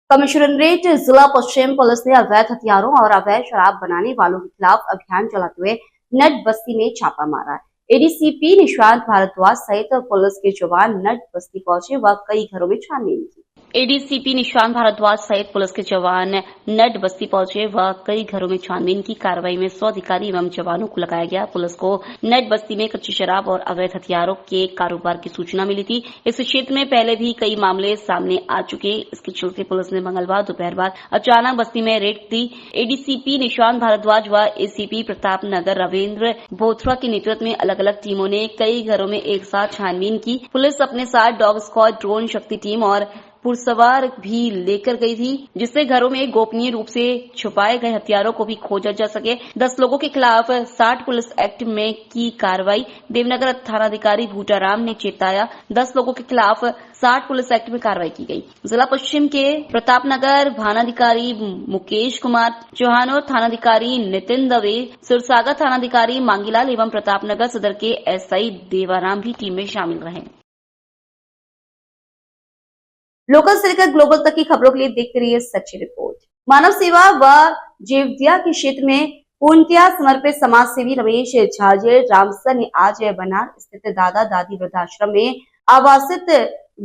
Commissionerate जिला पश्चिम police ने अवैध हथियारों और अवैध शराब बनाने वालों के खिलाफ अभियान चलाते हुए नट बस्ती में छापा मारा। एडीसीपी निशांत भारद्वाज सहित पुलिस के जवान नट बस्ती पहुंचे व कई घरों में छानबीन की। एडीसीपी निशांत भारद्वाज सहित पुलिस के जवान नट बस्ती पहुंचे व कई घरों में छानबीन की कार्रवाई में 100 अधिकारी एवं जवानों को लगाया गया। पुलिस को नट बस्ती में कच्ची शराब और अवैध हथियारों के कारोबार की सूचना मिली थी। इस क्षेत्र में पहले भी कई मामले सामने आ चुके। इसके चलते पुलिस ने मंगलवार दोपहर बाद अचानक बस्ती में रेड दी। एडीसीपी निशांत भारद्वाज व एसीपी प्रताप नगर रविन्द्र बोथरा के नेतृत्व में अलग अलग टीमों ने कई घरों में एक साथ छानबीन की। पुलिस अपने साथ डॉग स्क्वाड, ड्रोन शक्ति टीम और पुरसवार भी लेकर गई थी, जिससे घरों में गोपनीय रूप से छुपाए गए हथियारों को भी खोजा जा सके। 10 लोगों के खिलाफ 60 पुलिस एक्ट में की कार्रवाई। देवनगर थानाधिकारी भूटाराम ने चेताया। 10 लोगों के खिलाफ 60 पुलिस एक्ट में कार्रवाई की गई। जिला पश्चिम के प्रतापनगर थानाधिकारी मुकेश कुमार चौहान और थानाधिकारी नितिन दवे, सुरसागर थानाधिकारी मांगीलाल एवं प्रतापनगर सदर के एसआई देवाराम भी टीम में शामिल रहे। लोकल से लेकर ग्लोबल तक की खबरों के लिए देखते रहिए सच्ची रिपोर्ट। मानव सेवा व जीवदया के क्षेत्र में पूर्णतया समर्पित समाज सेवी रमेश झाजेर रामसर ने आज बनार स्थित दादा दादी वृद्धाश्रम में आवासित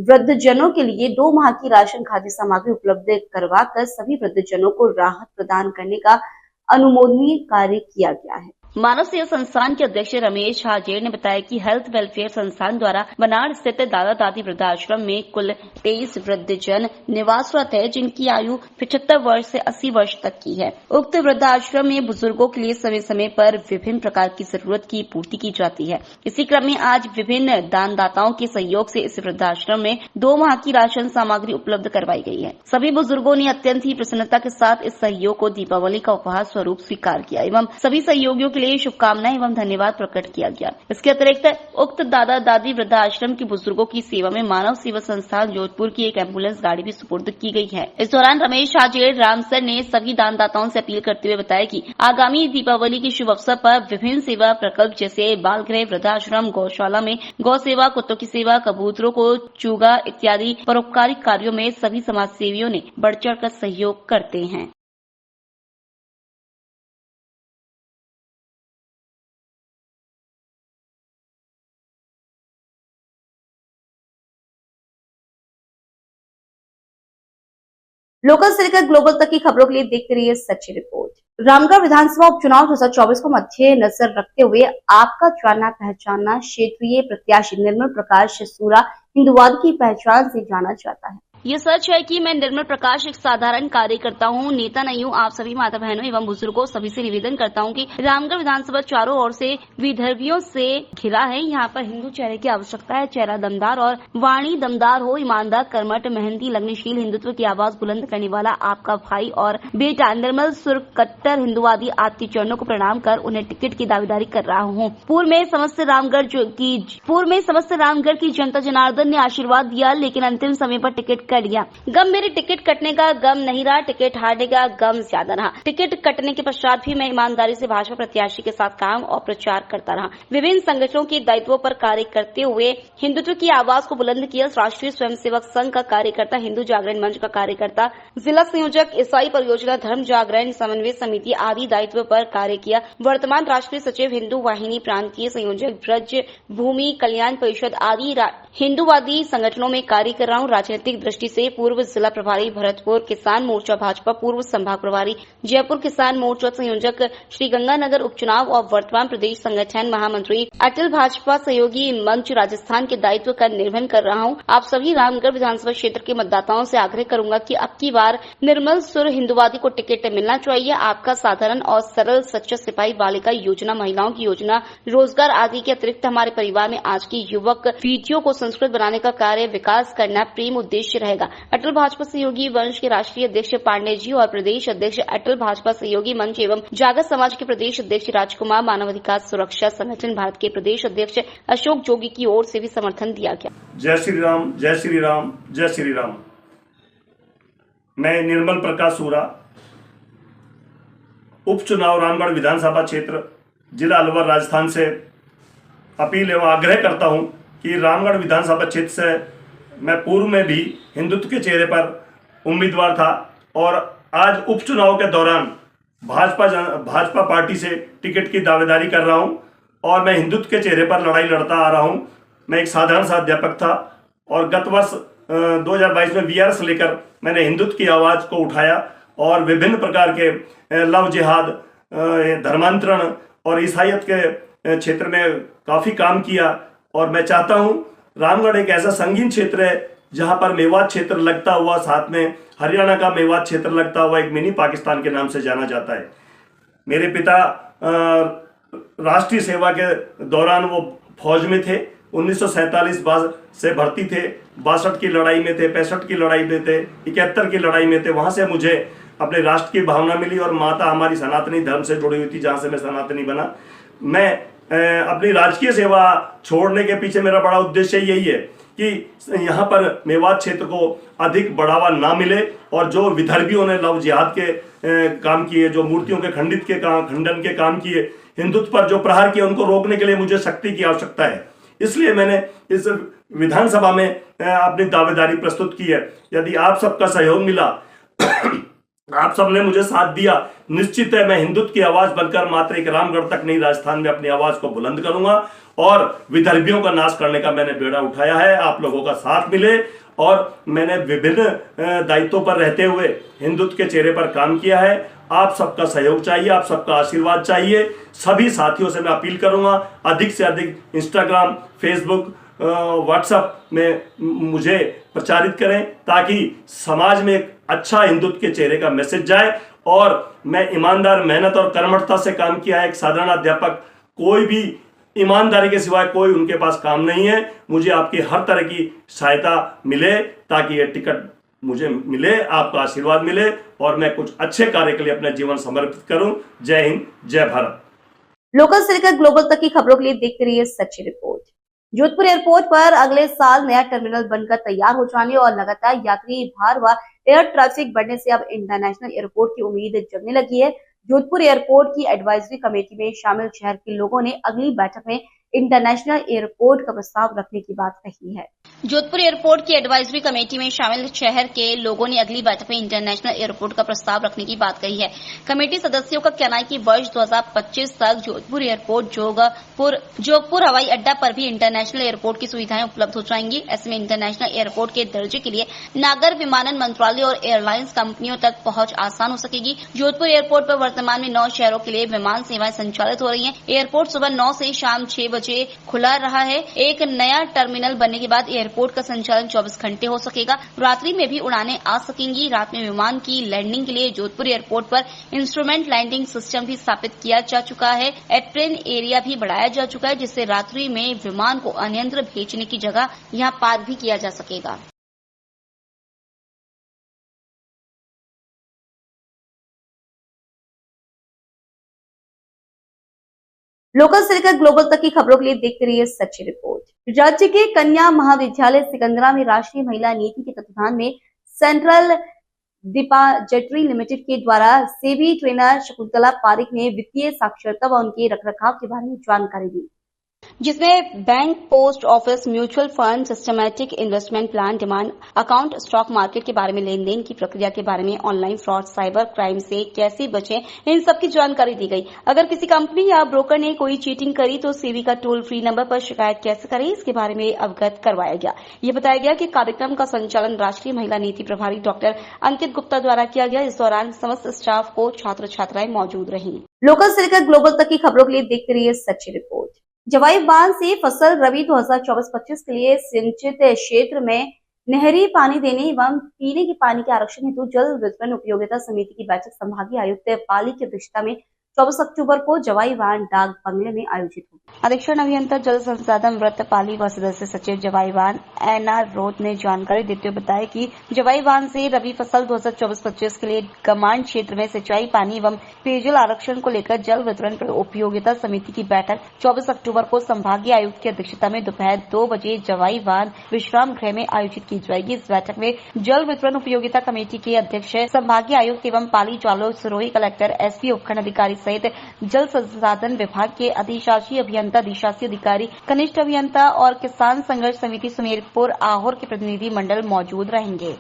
वृद्धजनों के लिए 2 माह की राशन खाद्य सामग्री उपलब्ध करवाकर सभी वृद्धजनों को राहत प्रदान करने का अनुमोदनीय कार्य किया गया है। मानव सेवा संस्थान के अध्यक्ष रमेश झाजेर ने बताया कि हेल्थ वेलफेयर संस्थान द्वारा बनाड़ स्थित दादा दादी वृद्धाश्रम में कुल 23 वृद्धजन निवासरत है, जिनकी आयु 75 वर्ष से 80 वर्ष तक की है। उक्त वृद्धाश्रम में बुजुर्गों के लिए समय समय पर विभिन्न प्रकार की जरूरत की पूर्ति की जाती है। इसी क्रम में आज विभिन्न दानदाताओं के सहयोग से इस वृद्धाश्रम में 2 माह की राशन सामग्री उपलब्ध करवाई गई है। सभी बुजुर्गों ने अत्यंत ही प्रसन्नता के साथ इस सहयोग को दीपावली का उपहार स्वरूप स्वीकार किया एवं सभी सहयोगियों के लिए शुभकामनाएं एवं धन्यवाद प्रकट किया गया। इसके अतिरिक्त उक्त दादा दादी वृद्धाश्रम के बुजुर्गों की सेवा में मानव सेवा संस्थान जोधपुर की एक एम्बुलेंस गाड़ी भी सुपुर्द की गई है। इस दौरान रमेश झाजेर रामसर ने सभी दानदाताओं से अपील करते हुए बताया कि आगामी दीपावली के शुभ अवसर पर विभिन्न सेवा प्रकल्प जैसे बाल गृह, वृद्धाश्रम, गौशाला में गौ सेवा, कुत्तों की सेवा, कबूतरों को चूगा इत्यादि परोपकारी कार्यों में सभी समाज सेवियों ने बढ़ चढ़ कर सहयोग करते हैं। लोकल से लेकर ग्लोबल तक की खबरों के लिए देखते रहिए सच्ची रिपोर्ट। रामगढ़ विधानसभा उपचुनाव 2024 को मद्देनजर रखते हुए आपका जानना पहचानना क्षेत्रीय प्रत्याशी निर्मल प्रकाश सूरा हिंदुवाद की पहचान से जाना जाता है। ये सच है कि मैं निर्मल प्रकाश एक साधारण कार्यकर्ता हूँ, नेता नहीं हूँ। आप सभी माता बहनों एवं बुजुर्गों सभी से निवेदन करता हूँ कि रामगढ़ विधानसभा चारों ओर से विदर्भियों से घिरा है। यहाँ पर हिंदू चेहरे की आवश्यकता है। चेहरा दमदार और वाणी दमदार हो, ईमानदार, कर्मठ, मेहनती, लगनशील, हिंदुत्व की आवाज बुलंद करने वाला आपका भाई और बेटा निर्मल सुर कट्टर हिंदुवादी आपके चरणों को प्रणाम कर उन्हें टिकट की दावेदारी कर रहा हूँ। पूर्व में समस्त रामगढ़ की जनता जनार्दन ने आशीर्वाद दिया, लेकिन अंतिम समय पर टिकट कट गया। गम मेरे टिकट कटने का गम नहीं रहा, टिकट हारने का गम ज्यादा रहा। टिकट कटने के पश्चात भी मैं ईमानदारी से भाजपा प्रत्याशी के साथ काम और प्रचार करता रहा। विभिन्न संगठनों के दायित्वों पर कार्य करते हुए हिंदुत्व की आवाज को बुलंद किया। राष्ट्रीय स्वयंसेवक संघ का कार्यकर्ता, हिंदू जागरण मंच का कार्यकर्ता, जिला संयोजक, ईसाई परियोजना, धर्म जागरण समन्वय समिति आदि दायित्व पर कार्य किया। वर्तमान राष्ट्रीय सचिव, हिंदू वाहिनी प्रांतीय संयोजक, ब्रज भूमि कल्याण परिषद आदि हिंदूवादी संगठनों में कार्य कर रहा हूँ। राजनीतिक दृष्टि से पूर्व जिला प्रभारी भरतपुर किसान मोर्चा भाजपा, पूर्व संभाग प्रभारी जयपुर किसान मोर्चा संयोजक, श्री गंगानगर उपचुनाव और वर्तमान प्रदेश संगठन महामंत्री अटल भाजपा सहयोगी मंच राजस्थान के दायित्व का निर्वहन कर रहा हूं। आप सभी रामगढ़ विधानसभा क्षेत्र के मतदाताओं से आग्रह करूंगा कि अब की बार निर्मल सुर हिंदुवादी को टिकट मिलना चाहिए। आपका साधारण और सरल सच्चा सिपाही बालिका योजना, महिलाओं की योजना, रोजगार आदि के अतिरिक्त हमारे परिवार में आज की युवक पीढ़ियों को संस्कृत बनाने का कार्य, विकास करना प्रेम उद्देश्य रहेगा। अटल भाजपा सहयोगी वंश के राष्ट्रीय अध्यक्ष पांडे जी और प्रदेश अध्यक्ष अटल भाजपा सहयोगी मंच एवं जागत समाज के प्रदेश अध्यक्ष राजकुमार, मानवाधिकार सुरक्षा संगठन भारत के प्रदेश अध्यक्ष अशोक जोगी की ओर से भी समर्थन दिया गया। जय श्री राम, जय श्री राम, जय श्री राम। मैं निर्मल प्रकाश सूरा उपचुनाव रामगढ़ विधानसभा क्षेत्र जिला अलवर राजस्थान से अपील एवं आग्रह करता हूं कि रामगढ़ विधानसभा क्षेत्र से मैं पूर्व में भी हिंदुत्व के चेहरे पर उम्मीदवार था और आज उपचुनाव के दौरान भाजपा पार्टी से टिकट की दावेदारी कर रहा हूं और मैं हिंदुत्व के चेहरे पर लड़ाई लड़ता आ रहा हूं। मैं एक साधारण सा अध्यापक था और गत वर्ष 2022 में वीआरएस लेकर मैंने हिंदुत्व की आवाज़ को उठाया और विभिन्न प्रकार के लव जिहाद, धर्मांतरण और ईसाईयत के क्षेत्र में काफ़ी काम किया। और मैं चाहता हूं, रामगढ़ एक ऐसा संगीन क्षेत्र है जहां पर मेवात क्षेत्र लगता हुआ, साथ में हरियाणा का मेवात क्षेत्र लगता हुआ एक मिनी पाकिस्तान के नाम से जाना जाता है। मेरे पिता राष्ट्रीय सेवा के दौरान वो फौज में थे, 1947 से भर्ती थे, 62 की लड़ाई में थे, 65 की लड़ाई में थे, 71 की लड़ाई में थे। वहां से मुझे अपने राष्ट्र की भावना मिली और माता हमारी सनातनी धर्म से जुड़ी हुई थी, जहां से मैं सनातनी बना। मैं अपनी राजकीय सेवा छोड़ने के पीछे मेरा बड़ा उद्देश्य यही है कि यहाँ पर मेवात क्षेत्र को अधिक बढ़ावा ना मिले और जो विदर्भियों ने लव जिहाद के काम किए, जो मूर्तियों के खंडन के काम किए, हिंदुत्व पर जो प्रहार किए, उनको रोकने के लिए मुझे शक्ति की आवश्यकता है। इसलिए मैंने इस विधानसभा में अपनी दावेदारी प्रस्तुत की है। यदि आप सबका सहयोग मिला, आप सबने मुझे साथ दिया, निश्चित है मैं हिंदुत्व की आवाज बनकर मात्र एक रामगढ़ तक नहीं, राजस्थान में अपनी आवाज को बुलंद करूंगा और विदर्भियों का नाश करने का मैंने बेड़ा उठाया है। आप लोगों का साथ मिले और मैंने विभिन्न दायित्वों पर रहते हुए हिंदुत्व के चेहरे पर काम किया है। आप सबका सहयोग चाहिए, आप सबका आशीर्वाद चाहिए। सभी साथियों से मैं अपील करूंगा, अधिक से अधिक इंस्टाग्राम, फेसबुक, व्हाट्सएप में मुझे प्रचारित करें ताकि समाज में एक अच्छा हिंदुत्व के चेहरे का मैसेज जाए। और मैं ईमानदार, मेहनत और कर्मठता से काम किया है। एक साधारण अध्यापक, कोई भी ईमानदारी के सिवाय कोई उनके पास काम नहीं है। मुझे आपकी हर तरह की सहायता मिले ताकि ये टिकट मुझे मिले, आपका आशीर्वाद मिले और मैं कुछ अच्छे कार्य के लिए अपना जीवन समर्पित करूं। जय हिंद, जय भारत। लोकल से लेकर ग्लोबल तक की खबरों के लिए देखते रहिए सच्ची रिपोर्ट। जोधपुर एयरपोर्ट पर अगले साल नया टर्मिनल बनकर तैयार हो जाने और लगातार यात्री भार व एयर ट्रैफिक बढ़ने से अब इंटरनेशनल एयरपोर्ट की उम्मीद जगने लगी है। जोधपुर एयरपोर्ट की एडवाइजरी कमेटी में शामिल शहर के लोगों ने अगली बैठक में इंटरनेशनल एयरपोर्ट का प्रस्ताव रखने की बात कही है। जोधपुर एयरपोर्ट की एडवाइजरी कमेटी में शामिल शहर के लोगों ने अगली बैठक में इंटरनेशनल एयरपोर्ट का प्रस्ताव रखने की बात कही है। कमेटी सदस्यों का कहना है कि वर्ष 2025 तक जोधपुर एयरपोर्ट जोधपुर हवाई अड्डा पर भी इंटरनेशनल एयरपोर्ट की सुविधाएं उपलब्ध हो जाएंगी। ऐसे में इंटरनेशनल एयरपोर्ट के दर्जे के लिए नागर विमानन मंत्रालय और एयरलाइंस कंपनियों तक पहुंच आसान हो सकेगी। जोधपुर एयरपोर्ट पर वर्तमान में 9 शहरों के लिए विमान सेवाएं संचालित हो रही हैं। एयरपोर्ट सुबह 9 से शाम 6 बजे खुला रहा है। एक नया टर्मिनल बनने के बाद एयरपोर्ट का संचालन 24 घंटे हो सकेगा। रात्रि में भी उड़ानें आ सकेंगी। रात में विमान की लैंडिंग के लिए जोधपुर एयरपोर्ट पर इंस्ट्रूमेंट लैंडिंग सिस्टम भी स्थापित किया जा चुका है। एप्रेन एरिया भी बढ़ाया जा चुका है, जिससे रात्रि में विमान को अन्यत्र भेजने की जगह यहां पार्क भी किया जा सकेगा। लोकल से लेकर ग्लोबल तक की खबरों के लिए देखते रहिए सच्ची रिपोर्ट। राज्य के कन्या महाविद्यालय सिकंदरा में राष्ट्रीय महिला नीति के तत्वाधान में सेंट्रल डिपॉजिटरी लिमिटेड के द्वारा सेबी ट्रेनर शकुंतला पारिक ने वित्तीय साक्षरता व उनके रखरखाव के बारे में जानकारी दी, जिसमें bank, post office, mutual fund, systematic investment plan, demand account, stock market के बारे में, लेन देन की प्रक्रिया के बारे में, ऑनलाइन फ्रॉड, साइबर क्राइम से कैसे बचें, इन सब की जानकारी दी गई। अगर किसी कंपनी या ब्रोकर ने कोई चीटिंग करी तो सेबी का टोल फ्री नंबर पर शिकायत कैसे करें, इसके बारे में अवगत करवाया गया। ये बताया गया कि कार्यक्रम का संचालन राष्ट्रीय महिला नीति प्रभारी डॉक्टर अंकित गुप्ता द्वारा किया गया। इस दौरान समस्त स्टाफ को छात्र छात्राएं मौजूद रहीं। लोकल से लेकर ग्लोबल तक की खबरों के लिए देखते रहिए सच्ची रिपोर्ट। जवाई बांध से फसल रबी 2024-25 के लिए सिंचित क्षेत्र में नहरी पानी देने एवं पीने के पानी के आरक्षण हेतु जल वितरण उपयोगिता समिति की बैठक संभागीय आयुक्त पाली की अध्यक्षता में 24 अक्टूबर को जवाईवान डाक बंगले में आयोजित होगी। अधीक्षण अभियंता जल संसाधन व्रत पाली व सदस्य सचिव जवाईवान एनआर रोड ने जानकारी देते हुए बताया कि जवाईवान से रबी फसल 2024-25 के लिए गमान क्षेत्र में सिंचाई पानी एवं पेयजल आरक्षण को लेकर जल वितरण उपयोगिता समिति की बैठक 24 अक्टूबर को संभागीय आयुक्त की अध्यक्षता में दोपहर 2 बजे जवाईवान विश्राम गृह में आयोजित की जाएगी। इस बैठक में जल वितरण उपयोगिता कमेटी के अध्यक्ष संभागीय आयुक्त एवं पाली जालोर सिरोही कलेक्टर एसपी उपखंड अधिकारी सहित जल संसाधन विभाग के अधिशासी अभियंता, अधिशासी अधिकारी, कनिष्ठ अभियंता और किसान संघर्ष समिति सुमेरपुर आहोर के प्रतिनिधि मंडल मौजूद रहेंगे।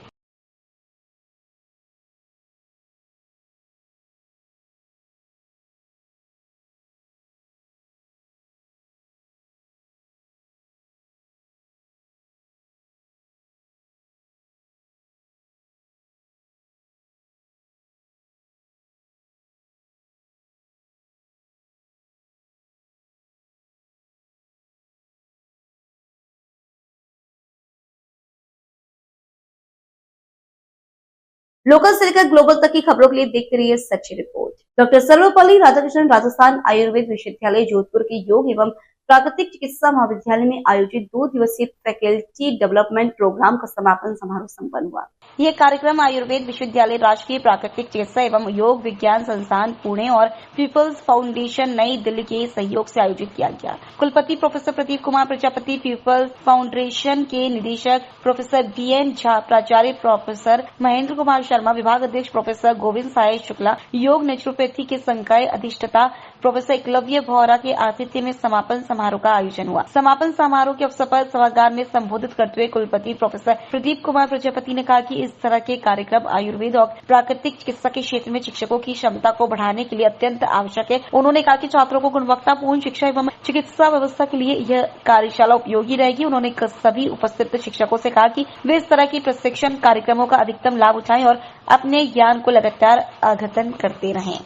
लोकल से लेकर ग्लोबल तक की खबरों के लिए देखते रहिए सच्ची रिपोर्ट। डॉक्टर सर्वपल्ली राधाकृष्णन राजस्थान आयुर्वेद विश्वविद्यालय जोधपुर के योग एवं प्राकृतिक चिकित्सा महाविद्यालय में आयोजित 2 दिवसीय फैकल्टी डेवलपमेंट प्रोग्राम का समापन समारोह संपन्न हुआ। यह कार्यक्रम आयुर्वेद विश्वविद्यालय, राष्ट्रीय प्राकृतिक चिकित्सा एवं योग विज्ञान संस्थान पुणे और पीपल्स फाउंडेशन नई दिल्ली के सहयोग से आयोजित किया गया। कुलपति professor Pradeep Kumar Prajapati, peoples foundation के निदेशक प्रोफेसर बीएन झा, प्राचार्य प्रोफेसर महेंद्र कुमार शर्मा, विभाग अध्यक्ष प्रोफेसर गोविंद साय शुक्ला, योग नेचुरोपैथी के संकाय अधिष्ठाता प्रोफेसर एकलव्य भौरा के आतिथ्य में समापन समारोह का आयोजन हुआ। समापन समारोह के अवसर पर सभागार में संबोधित करते हुए कुलपति प्रोफेसर प्रदीप कुमार प्रजापति ने कहा कि इस तरह के कार्यक्रम आयुर्वेद और प्राकृतिक चिकित्सा के क्षेत्र में शिक्षकों की क्षमता को बढ़ाने के लिए अत्यंत आवश्यक है। उन्होंने कहा कि छात्रों को गुणवत्तापूर्ण शिक्षा एवं चिकित्सा व्यवस्था के लिए यह कार्यशाला उपयोगी रहेगी। उन्होंने सभी उपस्थित शिक्षकों से कहा कि वे इस तरह की प्रशिक्षण कार्यक्रमों का अधिकतम लाभ उठाएं और अपने ज्ञान को लगातार अद्यतन करते रहें।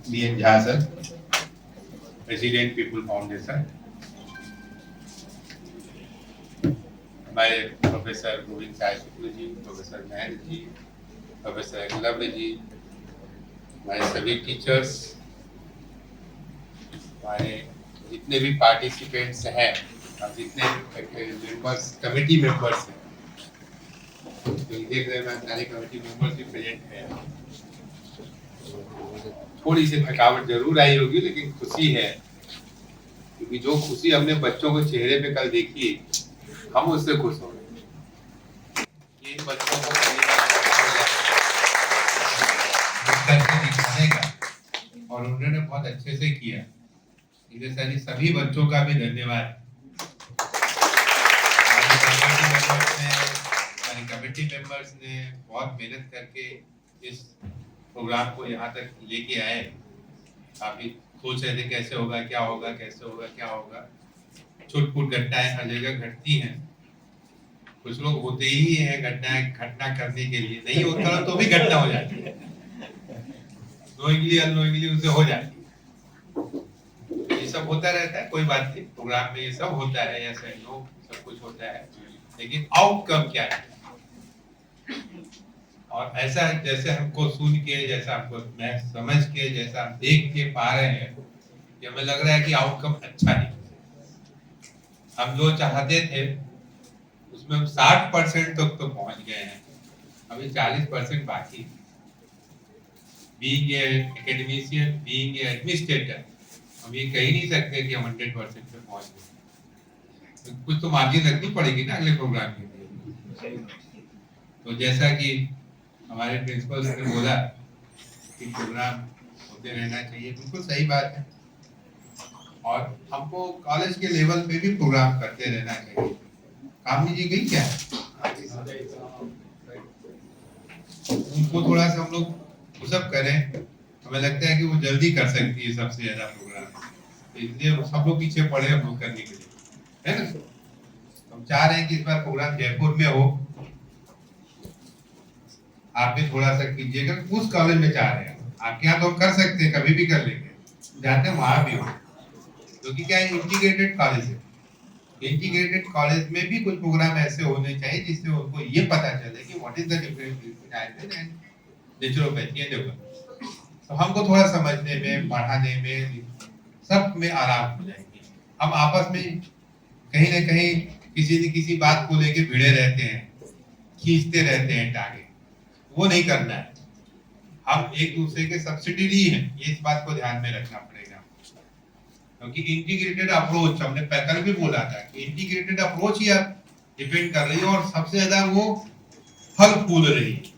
BN Jha sir, president people foundation, हमारे professor Govind Sai Shukla ji, professor Mahendra ji, professor Eklavya ji, हमारे सभी टीचर्स, हमारे जितने भी पार्टिसिपेंट्स हैं और जितने मेंबर्स, कमेटी मेंबर्स हैं, तो देख रहे हैं सारे कमेटी मेंबर्स भी प्रेजेंट हैं। थोड़ी सी थकावट जरूर आई होगी, लेकिन खुशी है, क्योंकि जो खुशी हमने बच्चों के चेहरे पे कल देखी, हम उससे खुश हो गए। ये बच्चों को दिखाने का, और उन्होंने बहुत अच्छे से किया। इसलिए सभी बच्चों का भी धन्यवाद। कमेटी मेंबर्स ने बहुत मेहनत करके इस प्रोग्राम को यहाँ तक लेके आए। काफी सोच रहे थे कैसे होगा, क्या होगा, कैसे होगा, क्या होगा। छुटपुट घटनाएं हर जगह घटती हैं। कुछ लोग होते ही हैं घटना करने के लिए, नहीं होता तो भी घटना हो जाती है, नोइंगली अननोइंगली उसे हो जाती है। ये सब होता रहता है, कोई बात नहीं, प्रोग्राम में ये सब होता है, ऐसे लोग सब कुछ होता है, लेकिन आउटकम क्या है। और ऐसा जैसे हमको सुन के, जैसा हमको मैं समझ के, जैसा हम देख के पा रहे हैं, कि हमें लग रहा है कि आउटकम अच्छा नहीं। हम जो चाहते थे उसमें हम 60% तक तो पहुंच गए हैं, अभी 40% बाकी। बीइंग एकेडमिशियन, बीइंग एडमिनिस्ट्रेटर, हम ये कह ही नहीं सकते कि हम 100% पे पहुंच गए। तो कुछ तो मार्जिन रखनी पड़ेगी ना अगले प्रोग्राम के लिए। तो जैसा कि हमारे प्रिंसिपल ने बोला कि प्रोग्राम होते रहना चाहिए, बिल्कुल सही बात है। और हमको कॉलेज के लेवल पे भी प्रोग्राम करते रहना चाहिए। कामनी जी गई क्या? उनको थोड़ा सा हम लोग पुशअप करें, हमें लगता है कि वो जल्दी कर सकती है सबसे ज्यादा प्रोग्राम, इसलिए सब लोग पीछे पड़े हम लोग करने के लिए, है ना। हम चाह रहे हैं कि इस बार प्रोग्राम जयपुर में हो, आप भी थोड़ा सा कीजिएगा। उस कॉलेज में चाह रहे हैं, आपके यहाँ तो कर सकते हैं, कभी भी कर लेंगे, जाते हैं वहां भी हो, क्योंकि क्या है, इंटीग्रेटेड कॉलेज है। इंटीग्रेटेड कॉलेज में भी कुछ प्रोग्राम ऐसे होने चाहिए जिससे उनको ये पता चले कि what is the difference between Ayurveda and naturopathy and yoga. तो हमको थोड़ा समझने में, पढ़ाने में, सब में आराम हो जाएगी। हम आपस में कहीं ना कहीं किसी न किसी बात को लेके भिड़े रहते हैं, खींचते रहते हैं टांगे, वो नहीं करना है। हम एक दूसरे के सब्सिडियरी हैं, ये इस बात को ध्यान में रखना पड़ेगा, क्योंकि इंटीग्रेटेड अप्रोच, हमने कल भी बोला था कि इंटीग्रेटेड अप्रोच ही आप डिपेंड कर रही है, और सबसे ज्यादा वो फल फूल रही है।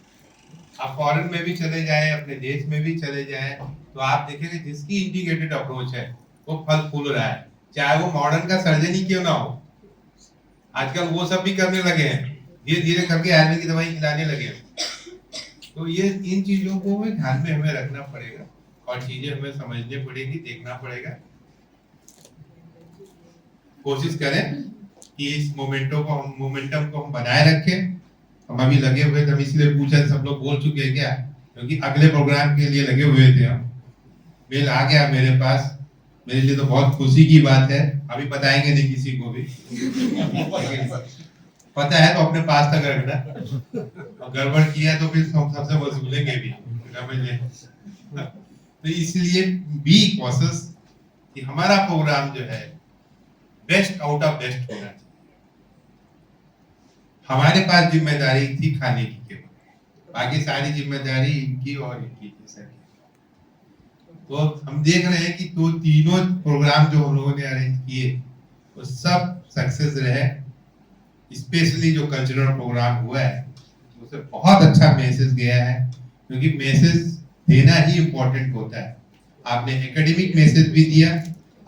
आप फॉरेन में भी चले जाए, अपने देश में भी चले जाए, तो आप देखेंगे जिसकी इंटीग्रेटेड अप्रोच है वो फल फूल रहा है, चाहे वो मॉडर्न का सर्जन ही क्यों ना हो। आजकल वो सब भी करने लगे हैं, धीरे धीरे करके आयुर्वेद की दवाई खिलाने लगे हैं। तो ये इन चीजों को भी ध्यान में हमें रखना पड़ेगा, और चीजें हमें समझनी पड़ेगी, देखना पड़ेगा। कोशिश करें कि इस मोमेंटम को हम बनाए रखें। हम अभी लगे हुए थे, हम इसलिए पूछा, सब लोग बोल चुके हैं क्या, क्योंकि अगले प्रोग्राम के लिए लगे हुए थे हम। मेल आ गया मेरे पास, मेरे लिए तो बहुत खुशी की बात है। अभी बताएंगे नहीं किसी को भी पता है तो अपने पास तक रखना, और गड़बड़ किया तो फिर हम सबसे वसूलेंगे भी, समझ लें। तो इसलिए बी कॉशस कि हमारा प्रोग्राम जो है बेस्ट आउट ऑफ बेस्ट होना चाहिए। हमारे पास जिम्मेदारी थी खाने की केवल, बाकी सारी जिम्मेदारी इनकी और इनकी सर की। तो हम देख रहे हैं कि तो तीनों प्रोग्राम जो हम लोगों ने अरेंज किए वो सब सक्सेस रहे। स्पेशली जो कल्चरल प्रोग्राम हुआ है उससे बहुत अच्छा मैसेज गया है, क्योंकि मैसेज देना ही इम्पोर्टेंट होता है। आपने एकेडमिक मैसेज भी दिया,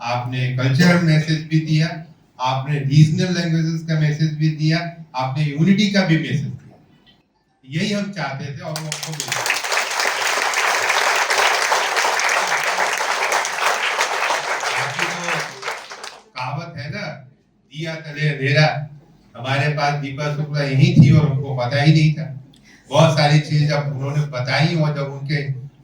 आपने कल्चरल मैसेज भी दिया, आपने रीजनल लैंग्वेजेस का मैसेज भी दिया, आपने यूनिटी का भी मैसेज दिया। यही हम चाहते थे और वो हमको मिला। कहावत है ना, दिया तले अंधेरा, हमारे पास दीपा शुक्ला यही थी और हमको पता ही नहीं था। बहुत सारी चीज जब उन्होंने बताई और जब उनके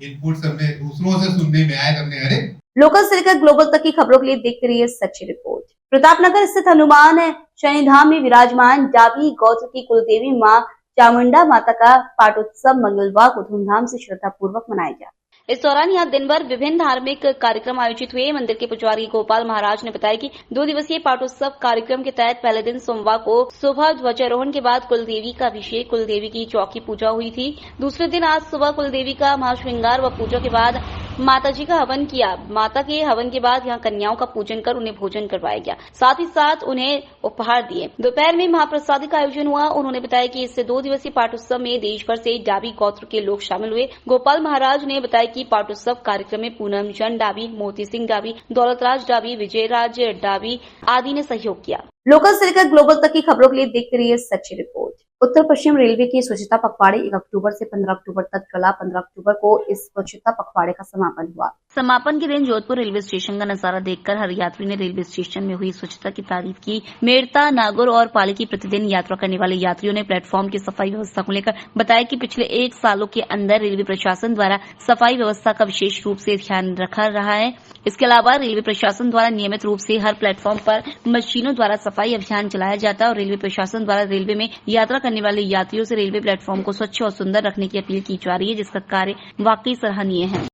इनपुट्स हमने दूसरों से सुनने में आए, हमने अरे लोकल से लेकर ग्लोबल तक की खबरों के लिए देखते रहिए सच्ची रिपोर्ट। प्रतापनगर स्थित हनुमान शनिधाम में विराजमान डाबी गोत्र की कुलदेवी मां चामुंडा माता का पाटोत्सव मंगलवार को धूमधाम से श्रद्धा पूर्वक मनाया गया। इस दौरान यहाँ दिन भर विभिन्न धार्मिक कार्यक्रम आयोजित हुए। मंदिर के पुजारी गोपाल महाराज ने बताया कि 2 दिवसीय पाटोत्सव कार्यक्रम के तहत पहले दिन सोमवार को सुबह ध्वजारोहण के बाद कुलदेवी का अभिषेक, कुलदेवी की चौकी पूजा हुई थी। दूसरे दिन आज सुबह कुलदेवी का महाश्रृंगार व पूजा के बाद माताजी का हवन किया। माता के हवन के बाद यहाँ कन्याओं का पूजन कर उन्हें भोजन करवाया गया, साथ ही साथ उन्हें उपहार दिए। दोपहर में महाप्रसादी का आयोजन हुआ। उन्होंने बताया कि इससे 2 दिवसीय पाटोत्सव में देश भर से डाबी गोत्र के लोग शामिल हुए। गोपाल महाराज ने बताया कि पाटोत्सव कार्यक्रम में पूनम चंद डाबी, मोती सिंह डाबी, दौलतराज डाबी, विजयराज डाबी आदि ने सहयोग किया। लोकल से लेकर ग्लोबल तक की खबरों के लिए देखते रहिए सच्ची रिपोर्ट। उत्तर पश्चिम रेलवे की स्वच्छता पखवाड़े 1 अक्टूबर से 15 अक्टूबर तक चला। 15 अक्टूबर को इस स्वच्छता पखवाड़े का समापन हुआ। समापन के दिन जोधपुर रेलवे स्टेशन का नजारा देखकर हर यात्री ने रेलवे स्टेशन में हुई स्वच्छता की तारीफ की। मेड़ता, नागौर और पाली की प्रतिदिन यात्रा करने वाले यात्रियों ने प्लेटफॉर्म की सफाई व्यवस्था को लेकर बताया कि पिछले 1 सालों के अंदर रेलवे प्रशासन द्वारा सफाई व्यवस्था का विशेष रूप से ध्यान रखा रहा है। इसके अलावा रेलवे प्रशासन द्वारा नियमित रूप से हर प्लेटफॉर्म पर मशीनों द्वारा सफाई अभियान चलाया जाता है और रेलवे प्रशासन द्वारा रेलवे में यात्रा करने वाले यात्रियों से रेलवे प्लेटफॉर्म को स्वच्छ और सुंदर रखने की अपील की जा रही है, जिसका कार्य वाकई सराहनीय है।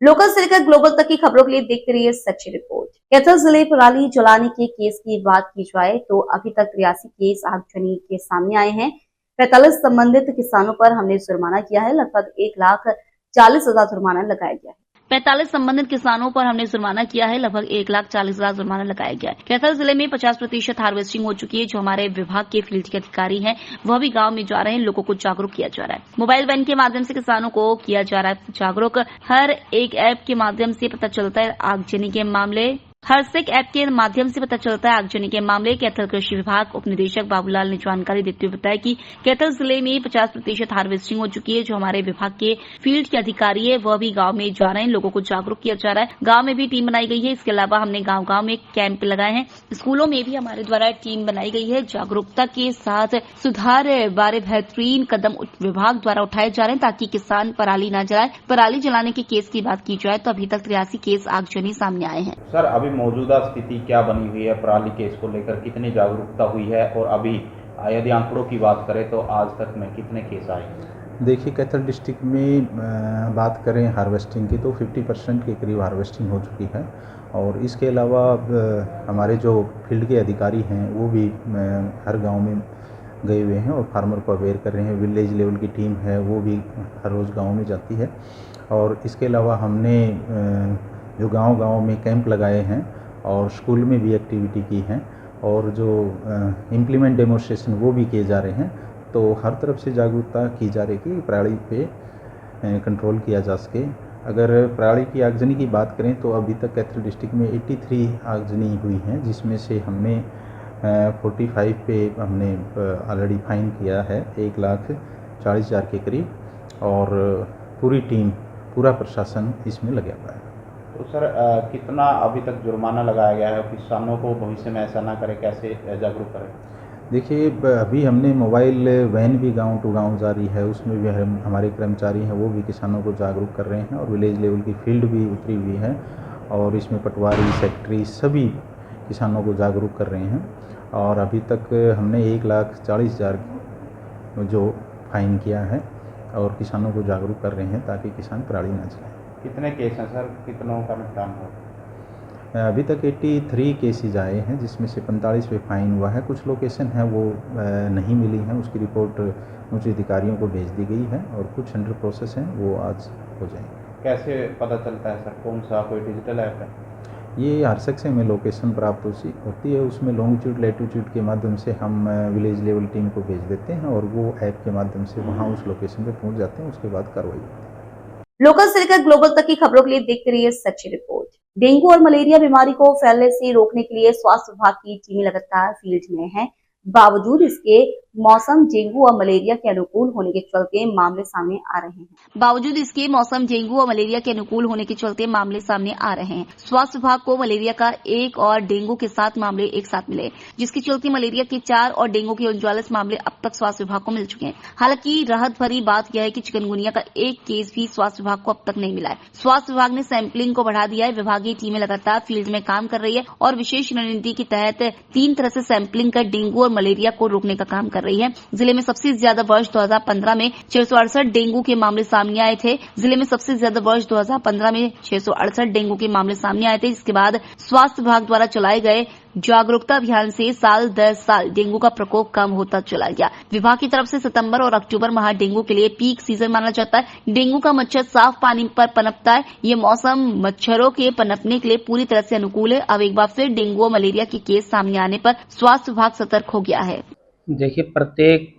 लोकल से लेकर ग्लोबल तक की खबरों के लिए देखते रहिए सच्ची रिपोर्ट। कैथल जिले पराली जलाने के केस की बात की जाए तो अभी तक 83 केस आगजनी के सामने आए हैं। 45 संबंधित किसानों पर हमने जुर्माना किया है। लगभग 1,40,000 जुर्माना लगाया गया है। 45 संबंधित किसानों पर हमने जुर्माना किया है। लगभग 1,40,000 जुर्माना लगाया गया है। कैथल जिले में 50% हार्वेस्टिंग हो चुकी है। जो हमारे विभाग के फील्ड के अधिकारी हैं वह भी गांव में जा रहे हैं, लोगों को जागरूक किया जा रहा है। मोबाइल वैन के माध्यम से किसानों को किया जा रहा है जागरूक। हर एक ऐप के माध्यम से पता चलता है आगजनी के मामले। हरसिक ऐप के माध्यम से पता चलता है आगजनी के मामले। कैथल कृषि विभाग उप निदेशक बाबूलाल ने जानकारी देते हुए बताया कि कैथल जिले में 50% हार्वेस्टिंग हो चुकी है। जो हमारे विभाग के फील्ड के अधिकारी है वह भी गांव में जा रहे हैं, लोगों को जागरूक किया जा रहा है। गांव में भी टीम बनाई गई है। इसके अलावा हमने गांव-गांव में कैंप लगाए हैं। स्कूलों में भी हमारे द्वारा टीम बनाई गई है। जागरूकता के साथ सुधार बारे बेहतरीन कदम विभाग द्वारा उठाए जा रहे हैं ताकि किसान पराली न जलाए। पराली जलाने के केस की बात की जाए तो अभी तक 83 केस आगजनी सामने आए हैं। सर, अभी मौजूदा स्थिति क्या बनी हुई है पराली केस को लेकर, कितनी जागरूकता हुई है और अभी यदि आंकड़ों की बात करें तो आज तक में कितने केस आए? देखिए, कैथल डिस्ट्रिक्ट में बात करें हार्वेस्टिंग की तो 50% के करीब हार्वेस्टिंग हो चुकी है। और इसके अलावा हमारे जो फील्ड के अधिकारी हैं वो भी हर गांव में गए हुए हैं और फार्मर को अवेयर कर रहे हैं। विलेज लेवल की टीम है वो भी हर रोज़ गाँव में जाती है। और इसके अलावा हमने जो गांव-गांव में कैंप लगाए हैं और स्कूल में भी एक्टिविटी की है और जो इम्प्लीमेंट डेमोन्स्ट्रेशन वो भी किए जा रहे हैं। तो हर तरफ से जागरूकता की जा रही है कि पराली पे कंट्रोल किया जा सके। अगर पराली की आगजनी की बात करें तो अभी तक कैथल डिस्ट्रिक्ट में 83 आगजनी हुई हैं, जिसमें से हमने 45 पे हमने ऑलरेडी फाइन किया है 1,40,000 के करीब। और पूरी टीम पूरा प्रशासन इसमें लगा हुआ है। तो सर कितना अभी तक जुर्माना लगाया गया है? किसानों को भविष्य में ऐसा ना करे, कैसे जागरूक करें? देखिए अभी हमने मोबाइल वैन भी गांव टू गांव जारी है, उसमें भी हमारे कर्मचारी हैं वो भी किसानों को जागरूक कर रहे हैं, और विलेज लेवल की फील्ड भी उतरी हुई है और इसमें पटवारी सेक्रेटरी सभी किसानों को जागरूक कर रहे हैं। और अभी तक हमने 1,40,000 जो फाइन किया है और किसानों को जागरूक कर रहे हैं ताकि किसान पराली ना चलाएं। कितने केस हैं सर, कितनों का नुकसान हो? अभी तक 83 केसेज आए हैं, जिसमें से 45 पे फाइन हुआ है। कुछ लोकेशन है वो नहीं मिली हैं, उसकी रिपोर्ट उच्च अधिकारियों को भेज दी गई है और कुछ अंडर प्रोसेस हैं, वो आज हो जाएंगे। कैसे पता चलता है सर, कौन सा कोई डिजिटल ऐप है? ये हर सेक्शन में लोकेशन प्राप्त होती है, उसमें लॉन्गिट्यूड लैटिट्यूड के माध्यम से हम विलेज लेवल टीम को भेज देते हैं और वो ऐप के माध्यम से वहाँ उस लोकेशन पे पहुँच जाते हैं, उसके बाद कार्रवाई होती है। लोकल से लेकर ग्लोबल तक की खबरों के लिए देखते रहिए सच्ची रिपोर्ट। डेंगू और मलेरिया बीमारी को फैलने से रोकने के लिए स्वास्थ्य विभाग की टीमें लगातार फील्ड में हैं। बावजूद इसके मौसम डेंगू और मलेरिया के अनुकूल होने के चलते मामले सामने आ रहे हैं। बावजूद इसके मौसम डेंगू और मलेरिया के अनुकूल होने के चलते मामले सामने आ रहे हैं। स्वास्थ्य विभाग को मलेरिया का 1 और डेंगू के 7 मामले एक साथ मिले, जिसके चलते मलेरिया के 4 और डेंगू के 39 मामले अब तक स्वास्थ्य विभाग को मिल चुके हैं। हालांकि राहत भरी बात यह है कि चिकनगुनिया का एक केस भी स्वास्थ्य विभाग को अब तक नहीं मिला है। स्वास्थ्य विभाग ने सैंपलिंग को बढ़ा दिया है। विभागीय टीमें लगातार फील्ड में काम कर रही है और विशेष रणनीति के तहत 3 तरह से सैंपलिंग कर डेंगू और मलेरिया को रोकने का काम कर रही है। जिले में सबसे ज्यादा वर्ष 2015 में 668 डेंगू के मामले सामने आए थे। जिले में सबसे ज्यादा वर्ष 2015 में 668 डेंगू के मामले सामने आए थे, जिसके बाद स्वास्थ्य विभाग द्वारा चलाए गए जागरूकता अभियान से साल दर साल डेंगू का प्रकोप कम होता चला गया। विभाग की तरफ से सितंबर और अक्टूबर माह डेंगू के लिए पीक सीजन माना जाता है। डेंगू का मच्छर साफ पानी पर पनपता है। ये मौसम मच्छरों के पनपने के लिए पूरी तरह से अनुकूल है। अब एक बार फिर डेंगू और मलेरिया के केस सामने आने पर स्वास्थ्य विभाग सतर्क हो गया है। देखिए, प्रत्येक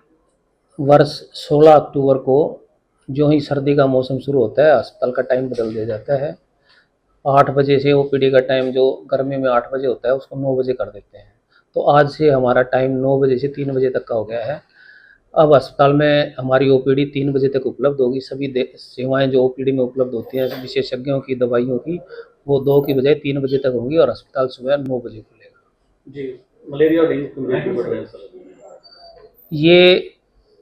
वर्ष 16 अक्टूबर को जो ही सर्दी का मौसम शुरू होता है, अस्पताल का टाइम बदल दिया जाता है। 8 बजे से ओपीडी का टाइम जो गर्मी में 8 बजे होता है उसको 9 बजे कर देते हैं। तो आज से हमारा टाइम 9 बजे से 3 बजे तक का हो गया है। अब अस्पताल में हमारी ओपीडी 3 बजे तक उपलब्ध होगी। सभी सेवाएं जो ओपीडी में उपलब्ध होती हैं, विशेषज्ञों की, दवाइयों की, वो 2 की बजाय 3 बजे तक होंगी और अस्पताल सुबह 9 बजे खुलेगा। जी, मलेरिया और डेंगू क्यों बढ़ रहे हैं सर? ये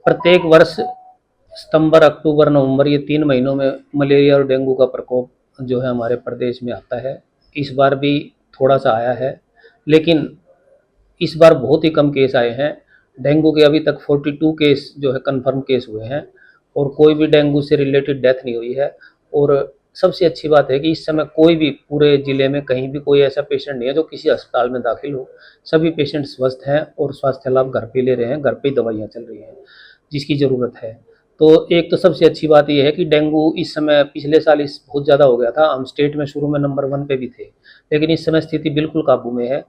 प्रत्येक वर्ष सितंबर, अक्टूबर, नवंबर, ये 3 महीनों में मलेरिया और डेंगू का प्रकोप जो है हमारे प्रदेश में आता है। इस बार भी थोड़ा सा आया है, लेकिन इस बार बहुत ही कम केस आए हैं। डेंगू के अभी तक 42 केस जो है कंफर्म केस हुए हैं और कोई भी डेंगू से रिलेटेड डेथ नहीं हुई है। और सबसे अच्छी बात है कि इस समय कोई भी पूरे ज़िले में कहीं भी कोई ऐसा पेशेंट नहीं है जो किसी अस्पताल में दाखिल हो। सभी पेशेंट स्वस्थ हैं और स्वास्थ्य लाभ घर पे ले रहे हैं, घर पे ही दवाइयाँ चल रही हैं जिसकी ज़रूरत है। तो एक तो सबसे अच्छी बात यह है कि डेंगू इस समय, पिछले साल इस बहुत ज़्यादा हो गया था, हम स्टेट में शुरू में नंबर 1 पे भी थे, लेकिन इस समय स्थिति बिल्कुल काबू में है।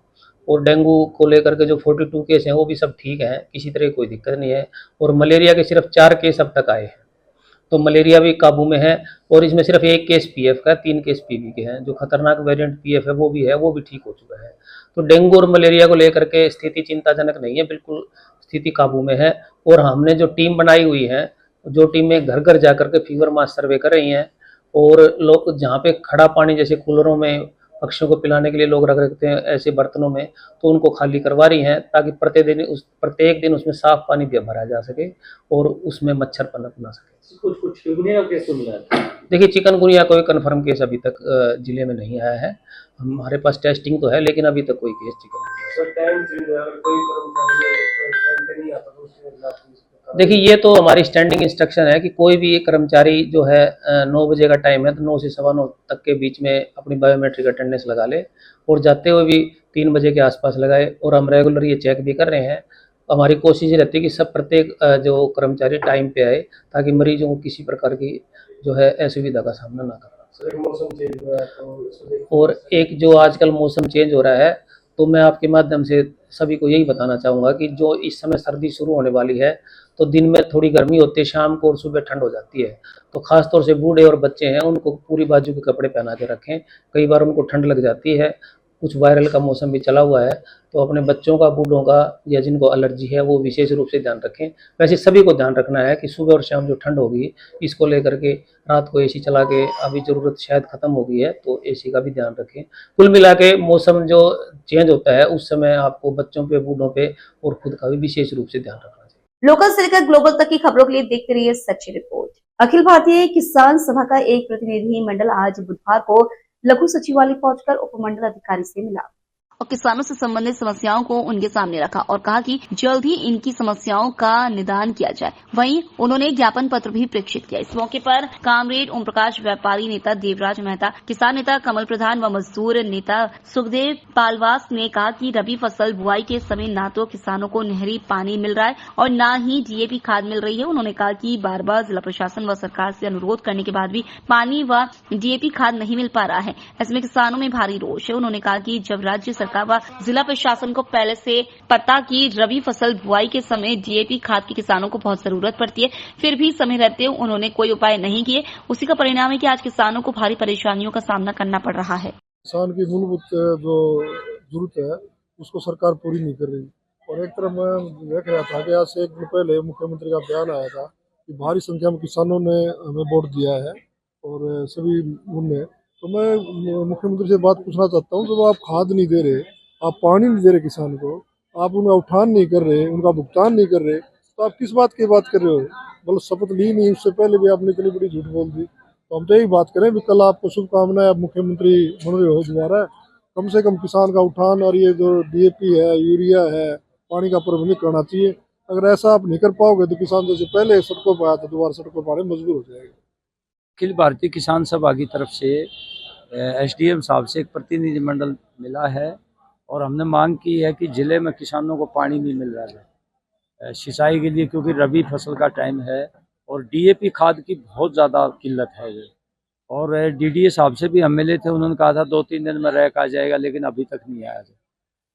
और डेंगू को लेकर के जो 42 केस हैं वो भी सब ठीक हैं, किसी तरह की कोई दिक्कत नहीं है। और मलेरिया के सिर्फ 4 केस अब तक आए हैं, तो मलेरिया भी काबू में है। और इसमें सिर्फ 1 केस पीएफ का, 3 केस पीवी के हैं। जो खतरनाक वेरिएंट पीएफ है वो भी ठीक हो चुका है। तो डेंगू और मलेरिया को लेकर के स्थिति चिंताजनक नहीं है, बिल्कुल स्थिति काबू में है। और हमने जो टीम बनाई हुई है, जो टीमें घर घर जाकर के फीवर मास सर्वे कर रही हैं और लोग जहाँ पे खड़ा पानी जैसे कूलरों में पक्षियों को पिलाने के लिए लोग रख रखते हैं ऐसे बर्तनों में, तो उनको खाली करवा रही हैं ताकि प्रत्येक दिन उसमें साफ पानी भी भरा जा सके और उसमें मच्छर पनप ना सके। कुछ चिकनगुनिया का केस तो मिला है? देखिए, चिकनगुनिया कोई कंफर्म केस अभी तक जिले में नहीं आया है। हमारे पास टेस्टिंग तो है, लेकिन अभी तक कोई केस चिकनगुनिया। टाइम चेंज है, अगर कोई टाइम पे नहीं आता तो उसके देखिए, ये तो हमारी स्टैंडिंग इंस्ट्रक्शन है कि कोई भी कर्मचारी जो है 9 बजे का टाइम है तो 9 से 9:15 तक के बीच में अपनी बायोमेट्रिक अटेंडेंस लगा ले और जाते हुए भी 3 बजे के आसपास लगाए। और हम रेगुलर ये चेक भी कर रहे हैं। हमारी कोशिश ये रहती है कि सब प्रत्येक जो कर्मचारी टाइम पे आए ताकि मरीजों को किसी प्रकार की जो है असुविधा का सामना ना करना। मौसम चेंज हो रहा है तो और एक जो आजकल मौसम चेंज हो रहा है, तो मैं आपके माध्यम से सभी को यही बताना चाहूँगा कि जो इस समय सर्दी शुरू होने वाली है, तो दिन में थोड़ी गर्मी होती है, शाम को और सुबह ठंड हो जाती है। तो ख़ास तौर से बूढ़े और बच्चे हैं, उनको पूरी बाजू के कपड़े पहना के रखें। कई बार उनको ठंड लग जाती है। कुछ वायरल का मौसम भी चला हुआ है, तो अपने बच्चों का, बूढ़ों का या जिनको एलर्जी है वो विशेष रूप से ध्यान रखें। वैसे सभी को ध्यान रखना है कि सुबह और शाम जो ठंड होगी इसको लेकर के रात को एसी चला के, अभी ज़रूरत शायद ख़त्म हो गई है तो एसी का भी ध्यान रखें। कुल मिला के मौसम जो चेंज होता है उस समय आपको बच्चों पे, बूढ़ों पे और खुद का भी विशेष रूप से ध्यान रखना चाहिए। लोकल से लेकर ग्लोबल तक की खबरों के लिए देखते रहिए सच्ची रिपोर्ट। अखिल भारतीय किसान सभा का एक प्रतिनिधि मंडल आज बुधवार को लघु सचिवालय पहुंचकर उपमंडल अधिकारी से मिला और किसानों से संबंधित समस्याओं को उनके सामने रखा और कहा कि जल्द ही इनकी समस्याओं का निदान किया जाए। वहीं उन्होंने ज्ञापन पत्र भी प्रेषित किया। इस मौके पर कामरेड ओम प्रकाश, व्यापारी नेता देवराज मेहता, किसान नेता कमल प्रधान व मजदूर नेता सुखदेव पालवास ने कहा कि रबी फसल बुआई के समय न तो किसानों को नहरी पानी मिल रहा है और न ही डीएपी खाद मिल रही है। उन्होंने कहा कि बार बार जिला प्रशासन व सरकार से अनुरोध करने के बाद भी पानी व डीएपी खाद नहीं मिल पा रहा है। इसमें किसानों में भारी रोष है। उन्होंने कहा कि जब राज्य सरकार व जिला प्रशासन को पहले से पता कि रबी फसल बुआई के समय डीएपी खाद की किसानों को बहुत जरूरत पड़ती है, फिर भी समय रहते उन्होंने कोई उपाय नहीं किए। उसी का परिणाम है कि आज किसानों को भारी परेशानियों का सामना करना पड़ रहा है। किसान की मूलभूत जो जरूरत है उसको सरकार पूरी नहीं कर रही। और एक तरफ मैं देख रहा था कि आज से 1 दिन पहले मुख्यमंत्री का बयान आया था कि भारी संख्या में किसानों ने हमें वोट दिया है और सभी उनने, तो मैं मुख्यमंत्री से बात पूछना चाहता हूँ, जब आप खाद नहीं दे रहे, आप पानी नहीं दे रहे किसान को, आप उनका उठान नहीं कर रहे, उनका भुगतान नहीं कर रहे, तो आप किस बात की बात कर रहे हो? मतलब शपथ ली नहीं, उससे पहले भी आपने इतनी बड़ी झूठ बोल दी। तो हम तो यही बात करें भी कल आपको शुभकामनाएं, आप मुख्यमंत्री बन रहे हो दोबारा, कम से कम किसान का उठान और ये जो डीएपी है, यूरिया है, पानी का प्रबंध करना चाहिए। अगर ऐसा आप नहीं कर पाओगे तो किसान जैसे पहले सड़कों पर आया था दोबारा सड़कों पर आने मजबूर हो जाएगा। अखिल भारतीय किसान सभा की तरफ से एसडीएम साहब से एक प्रतिनिधि मंडल मिला है और हमने मांग की है कि ज़िले में किसानों को पानी नहीं मिल रहा है सिंचाई के लिए, क्योंकि रबी फसल का टाइम है और डीएपी खाद की बहुत ज़्यादा किल्लत है ये। और डीडीए साहब से भी हम मिले थे, उन्होंने कहा था 2-3 दिन में रैक आ जाएगा, लेकिन अभी तक नहीं आया।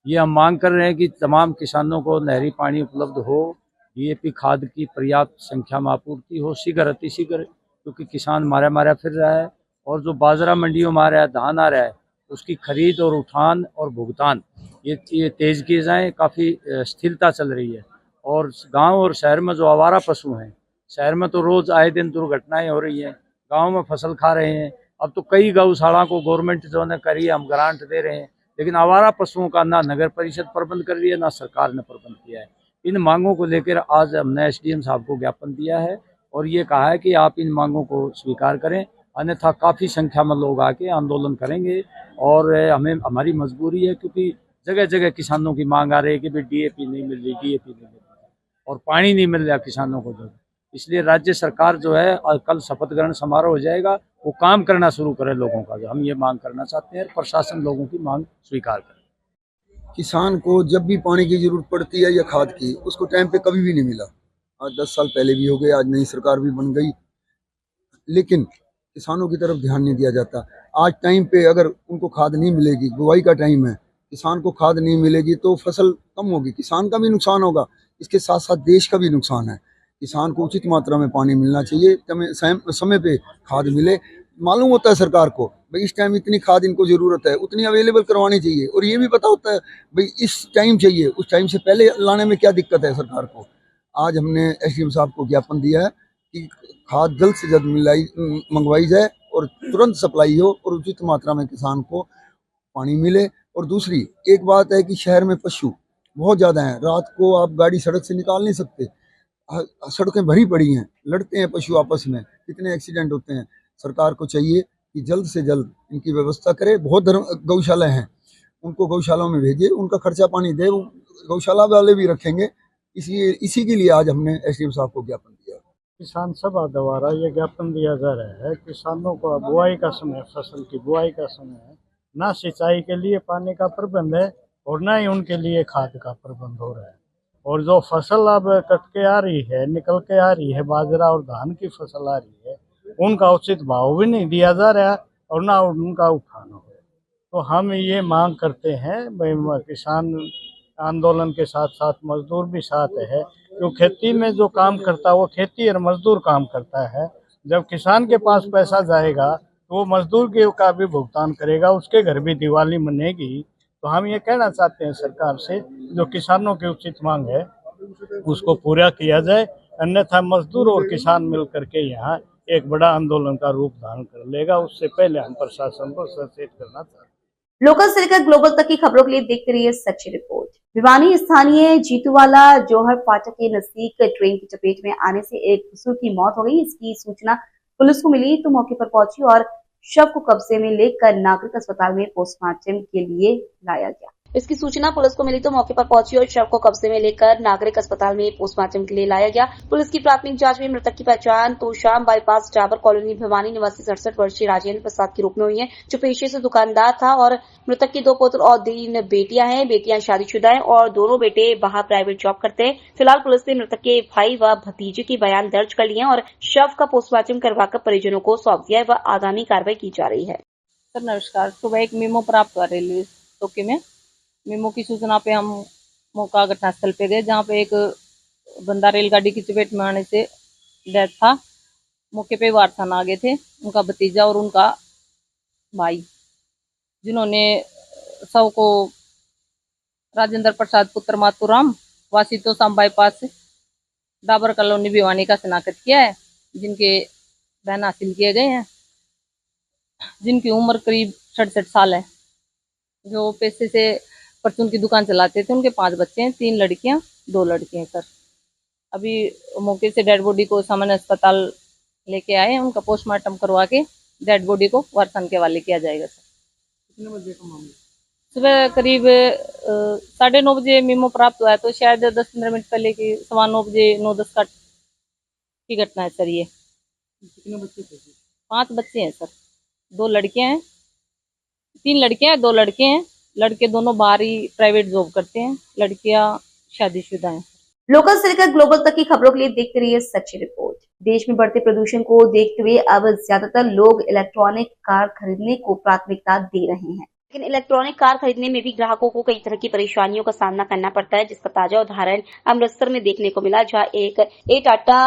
ये हम मांग कर रहे हैं कि तमाम किसानों को नहरी पानी उपलब्ध हो, डीएपी खाद की पर्याप्त संख्या में आपूर्ति हो, शीघ्र अतिशीघ्र, क्योंकि किसान मारा फिर रहा है। और जो बाजरा मंडियों में आ रहा है, धान आ रहा है, उसकी खरीद और उठान और भुगतान ये तेज़ किए जाएँ। काफ़ी स्थिरता चल रही है। और गांव और शहर में जो आवारा पशु हैं, शहर में तो रोज़ आए दिन दुर्घटनाएं हो रही हैं, गांव में फसल खा रहे हैं। अब तो कई गौशाला को गवर्नमेंट जो ने करी है, हम ग्रांट दे रहे हैं, लेकिन आवारा पशुओं का ना नगर परिषद प्रबंध कर रही है, ना सरकार ने प्रबंध किया है। इन मांगों को लेकर आज हमने एसडीएम साहब को ज्ञापन दिया है और ये कहा है कि आप इन मांगों को स्वीकार करें, अन्यथा काफ़ी संख्या में लोग आके आंदोलन करेंगे। और हमारी मजबूरी है, क्योंकि जगह जगह किसानों की मांग आ रही है कि भाई डीएपी नहीं मिल रही, डीएपी नहीं मिल रही, और पानी नहीं मिल रहा किसानों को। जो इसलिए राज्य सरकार जो है, और कल शपथ ग्रहण समारोह हो जाएगा, वो काम करना शुरू करे लोगों का, जो हम ये मांग करना चाहते हैं। प्रशासन लोगों की मांग स्वीकार करे। किसान को जब भी पानी की जरूरत पड़ती है या खाद की, उसको टाइम पे कभी भी नहीं मिला। आज 10 साल पहले भी हो गए, आज नई सरकार भी बन गई, लेकिन किसानों की तरफ ध्यान नहीं दिया जाता। आज टाइम पे अगर उनको खाद नहीं मिलेगी, बुआई का टाइम है, किसान को खाद नहीं मिलेगी तो फसल कम होगी, किसान का भी नुकसान होगा, इसके साथ साथ देश का भी नुकसान है। किसान को उचित मात्रा में पानी मिलना चाहिए, समय पे खाद मिले। मालूम होता है सरकार को भाई इस टाइम इतनी खाद इनको ज़रूरत है, उतनी अवेलेबल करवानी चाहिए, और ये भी पता होता है भाई इस टाइम चाहिए, उस टाइम से पहले लाने में क्या दिक्कत है सरकार को। आज हमने एसडीएम साहब को ज्ञापन दिया है कि खाद जल्द से जल्द मंगवाई जाए और तुरंत सप्लाई हो और उचित मात्रा में किसान को पानी मिले। और दूसरी एक बात है कि शहर में पशु बहुत ज़्यादा हैं, रात को आप गाड़ी सड़क से निकाल नहीं सकते, सड़कें भरी पड़ी हैं, लड़ते हैं पशु आपस में, कितने एक्सीडेंट होते हैं। सरकार को चाहिए कि जल्द से जल्द इनकी व्यवस्था करे। बहुत गौशाला हैं, उनको गौशालाओं में भेजे, उनका खर्चा पानी दे, गौशाला वाले भी रखेंगे। इसलिए इसी के लिए आज हमने एसडीएम साहब को ज्ञापन दिया। किसान सभा द्वारा ये ज्ञापन दिया जा रहा है, किसानों को बुआई का समय, फसल की बुआई का समय है, ना सिंचाई के लिए पानी का प्रबंध है और ना ही उनके लिए खाद का प्रबंध हो रहा है। और जो फसल अब कट के आ रही है, निकल के आ रही है, बाजरा और धान की फसल आ रही है, उनका उचित भाव भी नहीं दिया जा रहा और ना उनका उठान हो। तो हम ये मांग करते हैं, किसान आंदोलन के साथ साथ मजदूर भी साथ है, क्यों खेती में जो काम करता है वो खेती और मजदूर काम करता है। जब किसान के पास पैसा जाएगा तो वो मजदूर के का भी भुगतान करेगा, उसके घर भी दिवाली मनेगी। तो हम ये कहना चाहते हैं सरकार से, जो किसानों की उचित मांग है उसको पूरा किया जाए, अन्यथा मजदूर और किसान मिल करके यहाँ एक बड़ा आंदोलन का रूप धारण कर लेगा। उससे पहले हम प्रशासन को सचेत करना चाहते हैं। लोकल से लेकर ग्लोबल तक की खबरों के लिए देखते रहिए सच्ची रिपोर्ट। भिवानी स्थानीय जीतूवाला जोहर फाटक के नजदीक ट्रेन की चपेट में आने से एक बुजुर्ग की मौत हो गई। इसकी सूचना पुलिस को मिली तो मौके पर पहुंची और शव को कब्जे में लेकर नागरिक अस्पताल में पोस्टमार्टम के लिए लाया गया। इसकी सूचना पुलिस को मिली तो मौके पर पहुंची और शव को कब्जे में लेकर नागरिक अस्पताल में पोस्टमार्टम के लिए लाया गया। पुलिस की प्राथमिक जांच में मृतक की पहचान तोशाम बाईपास डाबर कॉलोनी भिवानी निवासी 67 वर्षीय राजेंद्र प्रसाद के रूप में हुई है, जो पेशे से दुकानदार था और मृतक की 2 पुत्र और 3 बेटियां हैं। बेटियां शादीशुदा हैं और दोनों बेटे बाहर प्राइवेट जॉब करते हैं। फिलहाल पुलिस ने मृतक के भाई व भतीजे की बयान दर्ज कर लिए हैं और शव का पोस्टमार्टम करवाकर परिजनों को सौंप दिया है व आगामी कार्रवाई की जा रही है। सर नमस्कार। सुबह एक मेमो प्राप्त हुआ रेलवे चौकी में। मेमो की सूचना पे हम मौका घटनास्थल पे गए, जहाँ पे एक बंदा रेलगाड़ी की चपेट में आने से डेथ था। मौके पे वारसान आ गए थे, उनका भतीजा और उनका भाई, जिन्होंने शव को राजेंद्र प्रसाद पुत्र मातुराम वासी तोशाम बाईपास डाबर कॉलोनी भिवानी का शनाख्त किया है, जिनके बहन हासिल किए गए हैं, जिनकी उम्र करीब 67 साल है, जो पेशे से परचून की दुकान चलाते थे। उनके 5 बच्चे हैं, 3 लड़कियां 2 लड़के हैं। सर अभी मौके से डेड बॉडी को सामान्य अस्पताल लेके आए हैं, उनका पोस्टमार्टम करवा के डेड बॉडी को वारसान के हवाले किया जाएगा। सर कितने बजे का मामला? सुबह करीब 9:30 बजे मेमो प्राप्त हुआ है, तो शायद 10-15 मिनट पहले की 9:15 बजे 9-10 की घटना है सर। ये कितने बच्चे थे? 5 बच्चे हैं सर, 2 लड़कियां हैं, 3 लड़कियां हैं, 2 लड़के हैं। लड़के दोनों बाहर ही प्राइवेट जॉब करते हैं, लड़कियां शादीशुदा हैं। लोकल से लेकर ग्लोबल तक की खबरों के लिए देखते रहिए सच्ची रिपोर्ट। देश में बढ़ते प्रदूषण को देखते हुए अब ज्यादातर लोग इलेक्ट्रॉनिक कार खरीदने को प्राथमिकता दे रहे हैं, लेकिन इलेक्ट्रॉनिक कार खरीदने में भी ग्राहकों को कई तरह की परेशानियों का सामना करना पड़ता है, जिसका ताजा उदाहरण अमृतसर में देखने को मिला, जहां एक टाटा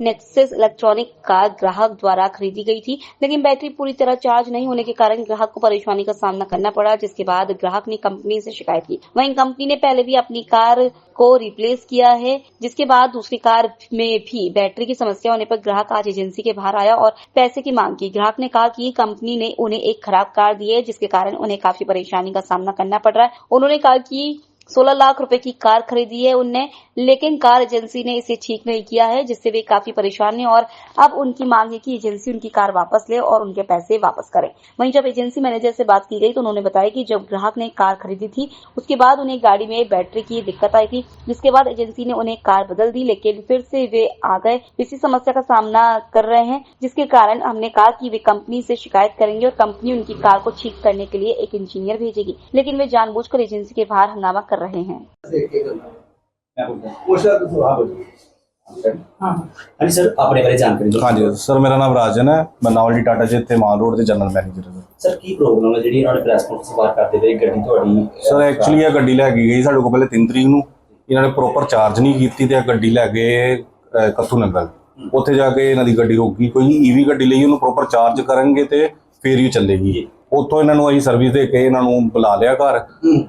नेक्सस इलेक्ट्रॉनिक कार ग्राहक द्वारा खरीदी गई थी, लेकिन बैटरी पूरी तरह चार्ज नहीं होने के कारण ग्राहक को परेशानी का सामना करना पड़ा, जिसके बाद ग्राहक ने कंपनी से शिकायत की। वहीं कंपनी ने पहले भी अपनी कार को रिप्लेस किया है, जिसके बाद दूसरी कार में भी बैटरी की समस्या होने पर ग्राहक आज एजेंसी के बाहर आया और पैसे की मांग की। ग्राहक ने कहा कि कंपनी ने उन्हें एक खराब कार दी है, जिसके कारण उन्हें काफी परेशानी का सामना करना पड़ रहा है। उन्होंने कहा कि 16 लाख रुपए की कार खरीदी है उनने, लेकिन कार एजेंसी ने इसे ठीक नहीं किया है, जिससे वे काफी परेशान हैं और अब उनकी मांग है कि एजेंसी उनकी कार वापस ले और उनके पैसे वापस करे। वहीं जब एजेंसी मैनेजर से बात की गई तो उन्होंने बताया कि जब ग्राहक ने कार खरीदी थी उसके बाद उन्हें गाड़ी में बैटरी की दिक्कत आई थी, जिसके बाद एजेंसी ने उन्हें कार बदल दी, लेकिन फिर से वे आ गए, इसी समस्या का सामना कर रहे हैं, जिसके कारण हमने कहा कि वे कंपनी से शिकायत करेंगे और कंपनी उनकी कार को ठीक करने के लिए एक इंजीनियर भेजेगी, लेकिन वे जानबूझकर एजेंसी के बाहर हंगामा कर रहे हैं। हाँ सर, अपने बारे जानकारी दो। हाँ जी सर, मेरा नाम राजन है, मैं नावल्टी टाटा जिथे माल रोड के जनरल मैनेजर हूँ। सर की प्रॉब्लम है जी इन्होंने प्रेस कॉन्फ्रेंस बात करते थे गड्डी ਤੁਹਾਡੀ सर एक्चुअली ਇਹ ਗੱਡੀ ਲੈ ਕੇ ਗਈ ਸਾਡੇ ਕੋਲ ਪਹਿਲੇ 3 ਤਰੀਕ ਨੂੰ, ਇਹਨਾਂ ਨੇ ਪ੍ਰੋਪਰ ਚਾਰਜ ਨਹੀਂ ਕੀਤੀ ਤੇ ਗੱਡੀ ਲੈ ਗਏ ਕੱਥੂ ਨੰਗਲ। ਉੱਥੇ ਜਾ ਕੇ ਇਹਨਾਂ ਦੀ ਗੱਡੀ ਰੁਕ ਗਈ, ਕੋਈ ਈਵੀ ਗੱਡੀ ਲਈ ਉਹਨੂੰ ਪ੍ਰੋਪਰ ਚਾਰਜ ਕਰਨਗੇ ਤੇ ਫੇਰ ਹੀ ਚੱਲੇਗੀ। ਉੱਥੋਂ ਇਹਨਾਂ ਨੂੰ ਅਸੀਂ ਸਰਵਿਸ ਦੇ ਕੇ ਇਹਨਾਂ ਨੂੰ ਬੁਲਾ ਲਿਆ ਘਰ,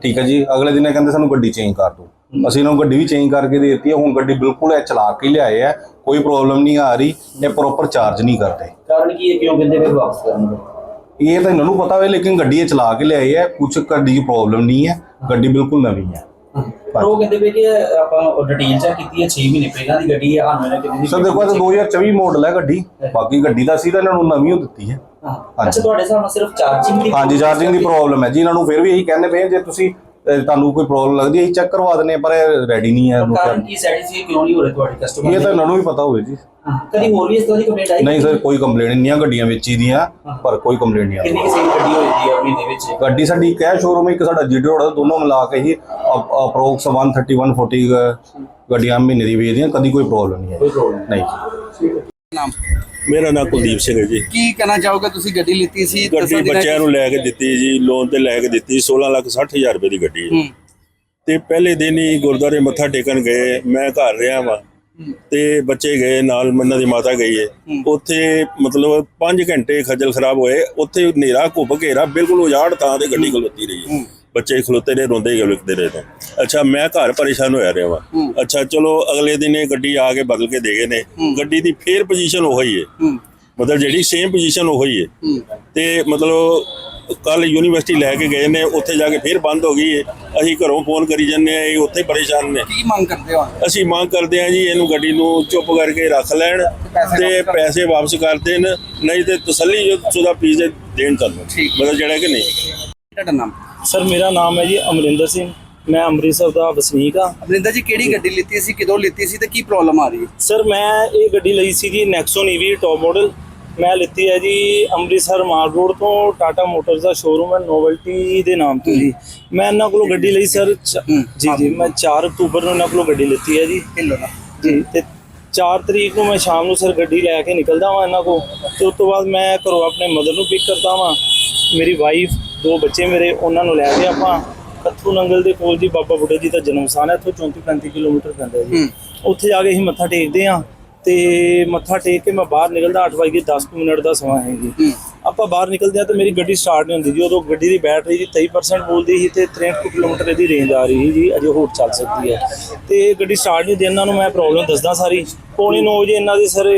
ਠੀਕ ਹੈ ਜੀ। ਅਗਲੇ ਦਿਨ ਇਹ ਕਹਿੰਦੇ ਸਾਨੂੰ ਗੱਡੀ ਚੇਂਜ ਕਰ ਦਿਓ, ਅਸੀਂ ਇਹਨਾਂ ਨੂੰ ਗੱਡੀ ਵੀ ਚੇਂਜ ਕਰਕੇ ਦੇ ਦਿੱਤੀ ਹੈ। ਹੁਣ ਗੱਡੀ ਬਿਲਕੁਲ ਇਹ ਚਲਾ ਕੇ ਲਿਆਏ ਆ, ਕੋਈ ਪ੍ਰੋਬਲਮ ਨਹੀਂ ਆ ਰਹੀ, ਇਹ ਪ੍ਰੋਪਰ ਚਾਰਜ ਨਹੀਂ ਕਰਦੇ। ਕਾਰਨ ਕੀ ਹੈ, ਕਿਉਂ ਕਹਿੰਦੇ ਵੀ ਵਾਪਸ ਕਰਨਗੇ? ਇਹ ਤਾਂ ਇਹਨਾਂ ਨੂੰ ਪਤਾ ਹੋਵੇ, ਲੇਕਿਨ ਗੱਡੀ ਇਹ ਚਲਾ ਕੇ ਲਿਆਏ ਆ, ਕੁਝ ਗੱਡੀ ਦੀ ਪ੍ਰੋਬਲਮ ਨਹੀਂ ਹੈ, ਗੱਡੀ ਬਿਲਕੁਲ ਨਵੀਂ ਹੈ। ਉਹ ਕਹਿੰਦੇ ਵੀ ਕਿ ਆਪਾਂ ਡਿਟੇਲ ਚੈੱਕ ਕੀਤੀ ਹੈ 6 ਮਹੀਨੇ ਪਹਿਲਾਂ ਦੀ ਗੱਡੀ ਹੈ, ਸਾਨੂੰ ਇਹਨਾਂ ਕਿੰਨੀ ਸਰ ਦੇਖੋ ਇਹ 2024 ਮਾਡਲ ਹੈ ਗੱਡੀ, ਬਾਕੀ ਗੱਡੀ ਦਾ ਸੀ ਤਾਂ ਇਹਨਾਂ ਨੂੰ ਨਵੀਂ ਹੋ ਦਿੱਤੀ ਹੈ। ਅੱਛਾ, ਤੁਹਾਡੇ ਹਿਸਾਬ ਨਾਲ ਸਿਰਫ ਚਾਰਜਿੰਗ ਦੀ? ਹਾਂਜੀ, ਚਾਰਜਿੰਗ ਦੀ ਪ੍ਰੋਬਲਮ ਹੈ ਜੀ। ਇਹਨਾਂ ਨੂੰ ਫਿਰ ਵੀ ਇਹੀ ਕਹਿੰਦੇ ਪਏ ਜੇ ਤੁਸੀਂ ਤੁਹਾਨੂੰ ਕੋਈ ਪ੍ਰੋਬਲਮ ਲੱਗਦੀ ਹੈ ਅਸੀਂ ਚੈੱਕ ਕਰਵਾ ਦਿੰਦੇ, ਪਰ ਰੈਡੀ ਨਹੀਂ ਹੈ। ਕਾਰਨ ਕੀ ਸੈਟੀਸਫਾਈ ਕਿਉਂ ਨਹੀਂ ਹੋ ਰਹੇ ਤੁਹਾਡੇ ਕਸਟਮਰ? ਇਹ ਤਾਂ ਇਹਨਾਂ ਨੂੰ ਵੀ ਪਤਾ ਹੋਵੇ ਜੀ। ਕਦੀ ਹੋਰ ਵੀ ਇਸ ਤਰ੍ਹਾਂ ਦੀ ਕੰਪਲੇਂਟ ਆਈ? ਨਹੀਂ ਸਰ, ਕੋਈ ਕੰਪਲੇਂਟ ਨਹੀਂ ਆ, ਗੱਡੀਆਂ ਵੇਚੀ ਦੀਆਂ, ਪਰ ਕੋਈ ਕੰਪਲੇਂਟ ਨਹੀਂ ਆ। ਕਿੰਨੀ ਕਿਸੇ ਦੀ ਗੱਡੀ ਹੋਈ ਹੈ ਮਹੀਨੇ ਵਿੱਚ? ਗੱਡੀ ਸਾਡੀ ਕੈਸ਼ ਸ਼ੋਰੂਮ ਇੱਕ ਸਾਡਾ ਜੀਡੀ ਰੋਡ, ਦੋਨੋਂ ਮਿਲਾ ਕੇ ਹੀ ਅਪਰੋਕਸ 130-140 ਗੱਡੀਆਂ ਮਹੀਨੇ ਦੀ ਵੇਚਦੀਆਂ, ਕਦੀ ਕੋਈ ਪ੍ਰੋਬਲਮ ਨਹੀਂ ਹੈ। ਨਹੀਂ ਜੀ। ਮੇਰਾ ਨਾਮ ਕੁਲਦੀਪ ਸਿੰਘ ਹੈ ਜੀ। ਕੀ ਕਹਿਣਾ ਚਾਹੋਗੇ, ਤੁਸੀਂ ਗੱਡੀ ਲਿੱਤੀ ਸੀ? ਗੱਡੀ ਬੱਚਿਆਂ ਨੂੰ ਲੈ ਕੇ ਦਿੱਤੀ ਜੀ, ਲੋਨ ਤੇ ਲੈ ਕੇ ਦਿੱਤੀ, 16,60,000 ਰੁਪਏ ਦੀ ਗੱਡੀ ਹੈ। ਤੇ ਪਹਿਲੇ ਦਿਨ ਹੀ ਗੁਰਦੁਆਰੇ ਮੱਥਾ ਟੇਕਣ ਗਏ, ਮੈਂ ਘਰ ਰਿਹਾ ਵਾਂ ਤੇ ਬੱਚੇ ਗਏ ਨਾਲ, ਮੰਨਾ ਦੀ ਮਾਤਾ ਗਈ ਹੈ। ਉੱਥੇ ਮਤਲਬ 5 ਘੰਟੇ ਖੱਜਲ ਖਰਾਬ ਹੋਏ, ਉੱਥੇ ਹਨੇਰਾ ਘੁੱਪ ਘੇਰਾ ਬਿਲਕੁਲ ਉਜਾੜ ਥਾਂ ਤੇ ਗੱਡੀ ਖਲੋਤੀ ਰਹੀ। ਬੱਚੇ ਖਲੋਤੇ ਨੇ ਰੋਂਦੇ ਹੀ ਲਿਖਦੇ ਰਹੇ ਤਾਂ ਅੱਛਾ ਮੈਂ ਘਰ ਪਰੇਸ਼ਾਨ ਹੋਇਆ ਰਿਹਾ ਵਾ ਅੱਛਾ ਚਲੋ ਅਗਲੇ ਦਿਨ ਇਹ ਗੱਡੀ ਆ ਕੇ ਬਦਲ ਕੇ ਦੇ ਗਏ ਨੇ ਗੱਡੀ ਦੀ ਫੇਰ ਪੋਜੀਸ਼ਨ ਉਹੀ ਹੈ ਮਤਲਬ ਜਿਹੜੀ ਸੇਮ ਪੋਜੀਸ਼ਨ ਉਹੀ ਹੈ ਤੇ ਮਤਲਬ ਕੱਲ ਯੂਨੀਵਰਸਿਟੀ ਲੈ ਕੇ ਗਏ ਨੇ ਉੱਥੇ ਜਾ ਕੇ ਫਿਰ ਬੰਦ ਹੋ ਗਈ ਹੈ ਅਸੀਂ ਘਰੋਂ ਫੋਨ ਕਰੀ ਜਾਂਦੇ ਆ ਇਹ ਉੱਥੇ ਪਰੇਸ਼ਾਨ ਨੇ ਕੀ ਮੰਗ ਕਰਦੇ ਹੋ ਅਸੀਂ ਮੰਗ ਕਰਦੇ ਆ ਜੀ ਇਹਨੂੰ ਗੱਡੀ ਨੂੰ ਚੁੱਪ ਕਰਕੇ ਰੱਖ ਲੈਣ ਤੇ ਪੈਸੇ ਵਾਪਸ ਕਰ ਦੇਣ ਨਹੀਂ ਤੇ ਤਸੱਲੀ ਸ਼ੁਦਾ ਫੀਸ ਦੇਣ ਸਾਨੂੰ ਮਤਲਬ ਜਿਹੜਾ ਕਿ ਨਹੀਂ ਤੁਹਾਡਾ ਨਾਮ ਸਰ ਮੇਰਾ ਨਾਮ ਹੈ ਜੀ ਅਮਰਿੰਦਰ ਸਿੰਘ ਮੈਂ ਅੰਮ੍ਰਿਤਸਰ ਦਾ ਵਸਨੀਕ ਹਾਂ। ਅਮਰਿੰਦਰ ਜੀ ਕਿਹੜੀ ਗੱਡੀ ਲਿੱਤੀ ਸੀ ਕਿਦੋਂ ਲਿੱਤੀ ਸੀ ਤੇ ਕੀ ਪ੍ਰੋਬਲਮ ਆ ਰਹੀ ਹੈ ਸਰ ਮੈਂ ਇਹ ਗੱਡੀ ਲਈ ਸੀ ਜੀ ਨੈਕਸੋਨ ਈਵੀ ਟੌਪ ਮਾਡਲ ਮੈਂ ਲਿੱਤੀ ਹੈ ਜੀ ਅੰਮ੍ਰਿਤਸਰ ਮਾਲ ਰੋਡ ਤੋਂ ਟਾਟਾ ਮੋਟਰਸ ਦਾ ਸ਼ੋਰੂਮ ਹੈ ਨੋਵਲਟੀ ਦੇ ਨਾਮ ਤੋਂ ਜੀ ਮੈਂ ਇਹਨਾਂ ਕੋਲੋਂ ਗੱਡੀ ਲਈ ਸਰ ਜੀ ਮੈਂ 4 ਅਕਤੂਬਰ ਨੂੰ ਇਹਨਾਂ ਕੋਲੋਂ ਗੱਡੀ ਲਿੱਤੀ ਹੈ ਜੀ ਜੀ ਤੇ 4 ਤਰੀਕ ਨੂੰ ਮੈਂ ਸ਼ਾਮ ਨੂੰ ਸਰ ਗੱਡੀ ਲੈ ਕੇ ਨਿਕਲਦਾ ਹਾਂ ਇਹਨਾਂ ਕੋਲ ਤੇ ਉਸ ਤੋਂ ਬਾਅਦ ਮੈਂ ਘਰੋਂ ਆਪਣੇ ਮਦਰ ਨੂੰ ਪਿਕ ਕਰਦਾ ਹਾਂ ਮੇਰੀ ਵਾਈਫ 2 ਬੱਚੇ ਮੇਰੇ ਉਹਨਾਂ ਨੂੰ ਲੈ ਕੇ ਆਪਾਂ ਕੱਥੂ ਨੰਗਲ ਦੇ ਕੋਲ ਜੀ ਬਾਬਾ ਬੁੱਢਾ ਜੀ ਦਾ ਜਨਮ ਸਥਾਨ ਹੈ ਇੱਥੋਂ 34-35 ਕਿਲੋਮੀਟਰ ਪੈਂਦਾ ਜੀ ਉੱਥੇ ਜਾ ਕੇ ਅਸੀਂ ਮੱਥਾ ਟੇਕਦੇ ਹਾਂ ਤੇ ਮੱਥਾ ਟੇਕ ਕੇ ਮੈਂ ਬਾਹਰ ਨਿਕਲਦਾ 8:10 ਮਿੰਟ ਦਾ ਸਮਾਂ ਹੈ ਜੀ ਆਪਾਂ ਬਾਹਰ ਨਿਕਲਦੇ ਆ ਤਾਂ ਮੇਰੀ ਗੱਡੀ ਸਟਾਰਟ ਨਹੀਂ ਹੁੰਦੀ ਜੀ ਉਦੋਂ ਗੱਡੀ ਦੀ ਬੈਟਰੀ ਜੀ 23% ਬੋਲਦੀ ਸੀ ਤੇ 63 ਕਿਲੋਮੀਟਰ ਦੀ ਰੇਂਜ ਆ ਰਹੀ ਸੀ ਜੀ ਅਜੇ ਹੋਰ ਚੱਲ ਸਕਦੀ ਹੈ ਤੇ ਗੱਡੀ ਸਟਾਰਟ ਨਹੀਂ ਹੁੰਦੀ ਇਹਨਾਂ ਨੂੰ ਮੈਂ ਪ੍ਰੋਬਲਮ ਦੱਸਦਾ ਸਾਰੀ 9:45 ਵਜੇ ਇਹਨਾਂ ਦੀ ਸਰ